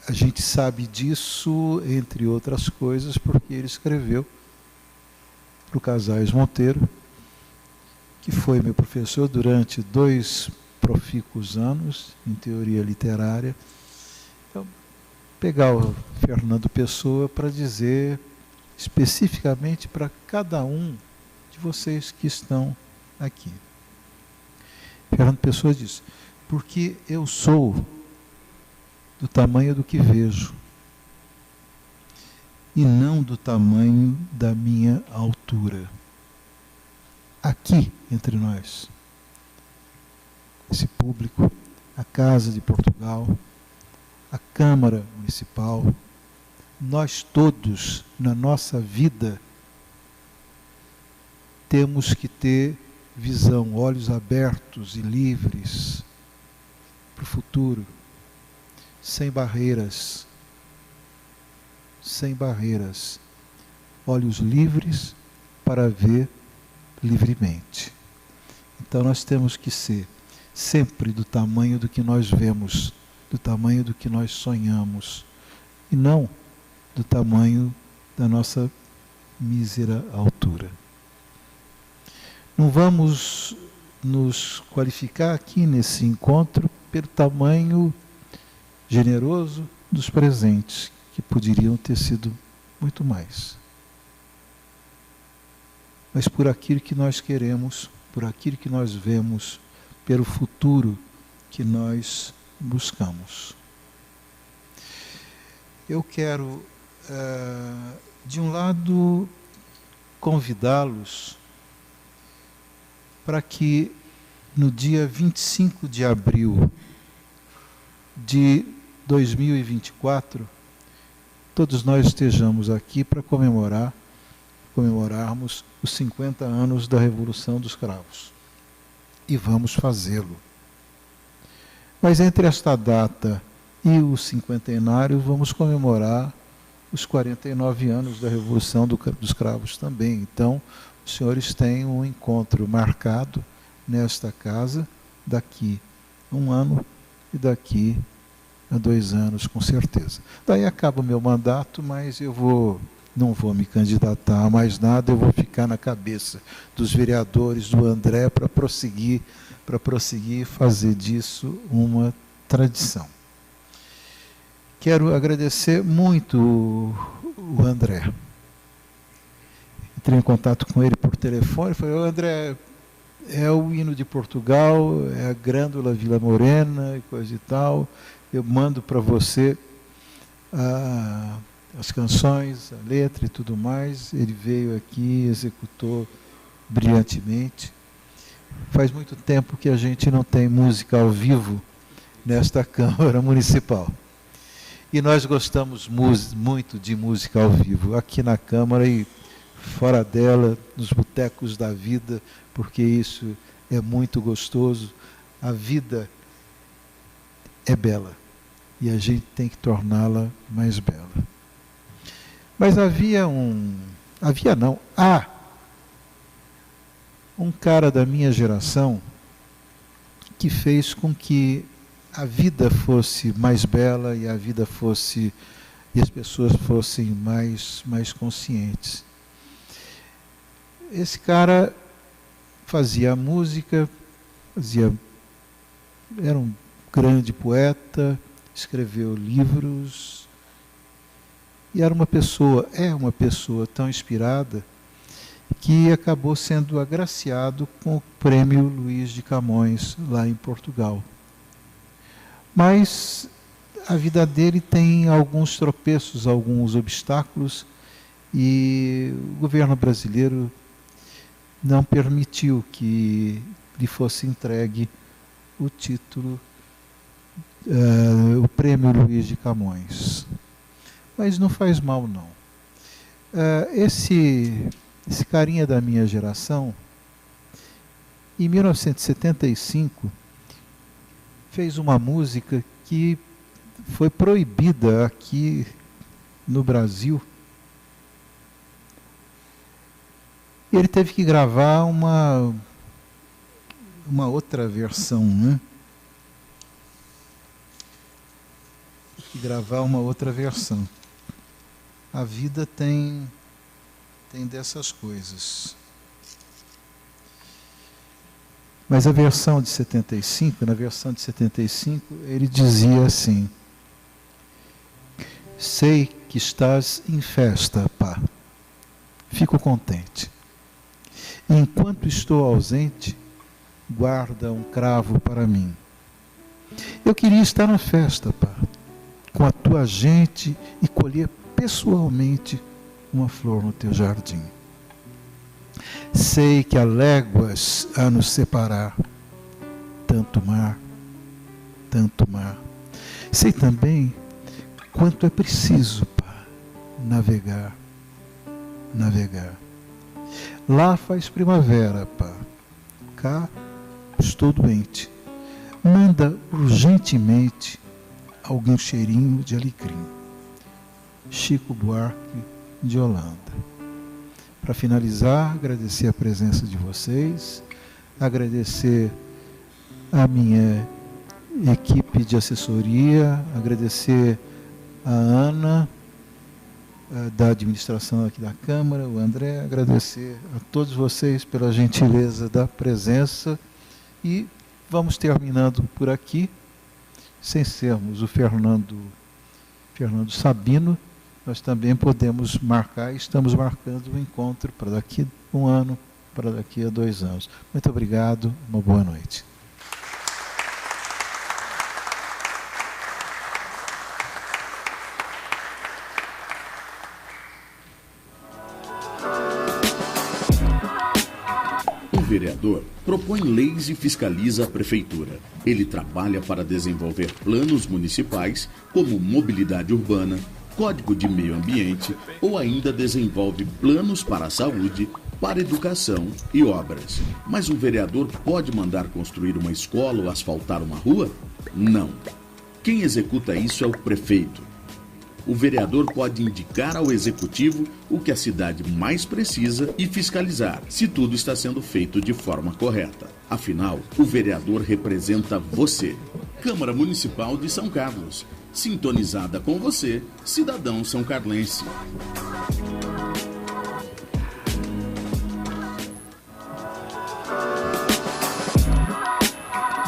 a gente sabe disso, entre outras coisas, porque ele escreveu para o Casais Monteiro, que foi meu professor durante 2 profícuos anos em teoria literária. Então, pegar o Fernando Pessoa para dizer especificamente para cada um de vocês que estão aqui. Fernando Pessoa diz: porque eu sou do tamanho do que vejo e não do tamanho da minha altura. Aqui, entre nós, esse público, a Casa de Portugal, a Câmara Municipal, nós todos, na nossa vida, temos que ter visão, olhos abertos e livres para o futuro, sem barreiras, olhos livres para ver livremente. Então nós temos que ser sempre do tamanho do que nós vemos, do tamanho do que nós sonhamos, e não do tamanho da nossa mísera altura. Não vamos nos qualificar aqui nesse encontro pelo tamanho generoso dos presentes, que poderiam ter sido muito mais. Mas por aquilo que nós queremos, por aquilo que nós vemos, pelo futuro que nós buscamos. Eu quero, de um lado, convidá-los para que no dia 25 de abril de 2024, todos nós estejamos aqui para comemorarmos os 50 anos da Revolução dos Cravos. E vamos fazê-lo. Mas entre esta data e o cinquentenário, vamos comemorar os 49 anos da Revolução dos Cravos também. Então, os senhores têm um encontro marcado nesta casa daqui a 1 ano e daqui a 2 anos, com certeza. Daí acaba o meu mandato, mas não vou me candidatar a mais nada, eu vou ficar na cabeça dos vereadores, do André, para prosseguir e fazer disso uma tradição. Quero agradecer muito o André. Entrei em contato com ele por telefone, falei: André, é o hino de Portugal, é a Grândola Vila Morena e coisa e tal, eu mando para você as canções, a letra e tudo mais. Ele veio aqui, executou brilhantemente. Faz muito tempo que a gente não tem música ao vivo nesta Câmara Municipal. E nós gostamos muito de música ao vivo, aqui na Câmara e fora dela, nos botecos da vida, porque isso é muito gostoso. A vida é bela e a gente tem que torná-la mais bela. Mas há um cara da minha geração que fez com que a vida fosse mais bela e a vida fosse, e as pessoas fossem mais conscientes. Esse cara fazia música, era um grande poeta, escreveu livros, e é uma pessoa tão inspirada que acabou sendo agraciado com o Prêmio Luís de Camões, lá em Portugal. Mas a vida dele tem alguns tropeços, alguns obstáculos, e o governo brasileiro não permitiu que lhe fosse entregue o título, o Prêmio Luís de Camões. Mas não faz mal, não. Esse carinha da minha geração, em 1975, fez uma música que foi proibida aqui no Brasil. E ele teve que gravar uma outra versão, né? A vida tem dessas coisas. Mas na versão de 75, ele dizia assim: sei que estás em festa, pá. Fico contente. Enquanto estou ausente, guarda um cravo para mim. Eu queria estar na festa, pá, com a tua gente e colher pessoalmente uma flor no teu jardim. Sei que há léguas a nos separar, tanto mar. Sei também quanto é preciso, pá, navegar. Lá faz primavera, pá. Cá estou doente. Manda urgentemente algum cheirinho de alecrim. Chico Buarque, de Holanda. Para finalizar, agradecer a presença de vocês, agradecer a minha equipe de assessoria, agradecer a Ana, da administração aqui da Câmara, o André, agradecer a todos vocês pela gentileza da presença, e vamos terminando por aqui, sem sermos o Fernando Sabino. Nós também podemos marcar, estamos marcando um encontro para daqui a 1 ano, para daqui a 2 anos. Muito obrigado, uma boa noite. O vereador propõe leis e fiscaliza a prefeitura. Ele trabalha para desenvolver planos municipais como mobilidade urbana, Código de Meio Ambiente, ou ainda desenvolve planos para a saúde, para educação e obras. Mas um vereador pode mandar construir uma escola ou asfaltar uma rua? Não. Quem executa isso é o prefeito. O vereador pode indicar ao executivo o que a cidade mais precisa e fiscalizar se tudo está sendo feito de forma correta. Afinal, o vereador representa você. Câmara Municipal de São Carlos. Sintonizada com você, cidadão são-carlense.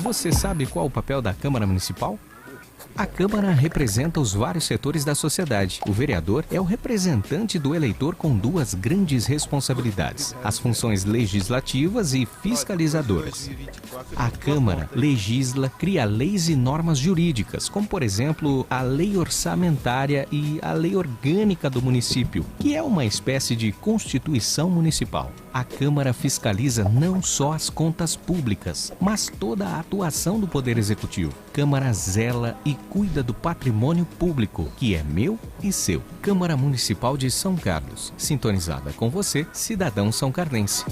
Você sabe qual o papel da Câmara Municipal? A Câmara representa os vários setores da sociedade. O vereador é o representante do eleitor com 2 grandes responsabilidades: as funções legislativas e fiscalizadoras. A Câmara legisla, cria leis e normas jurídicas, como, por exemplo, a Lei Orçamentária e a Lei Orgânica do município, que é uma espécie de Constituição Municipal. A Câmara fiscaliza não só as contas públicas, mas toda a atuação do Poder Executivo. Câmara zela e cuida do patrimônio público, que é meu e seu. Câmara Municipal de São Carlos. Sintonizada com você, cidadão são-carlense.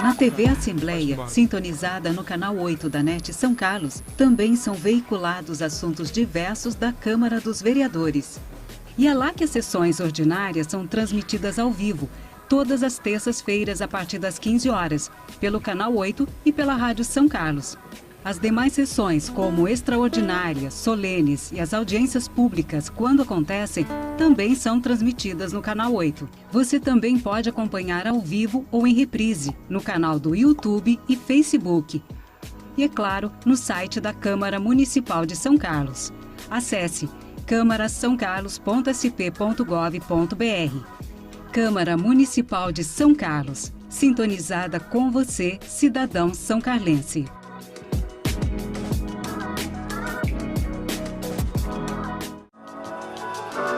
Na TV Assembleia, sintonizada no canal 8 da NET São Carlos, também são veiculados assuntos diversos da Câmara dos Vereadores. E é lá que as sessões ordinárias são transmitidas ao vivo, todas as terças-feiras a partir das 15 horas, pelo Canal 8 e pela Rádio São Carlos. As demais sessões, como extraordinárias, solenes e as audiências públicas, quando acontecem, também são transmitidas no Canal 8. Você também pode acompanhar ao vivo ou em reprise, no canal do YouTube e Facebook. E, é claro, no site da Câmara Municipal de São Carlos. Acesse câmara-sãocarlos.sp.gov.br. Câmara Municipal de São Carlos, sintonizada com você, cidadão são carlense.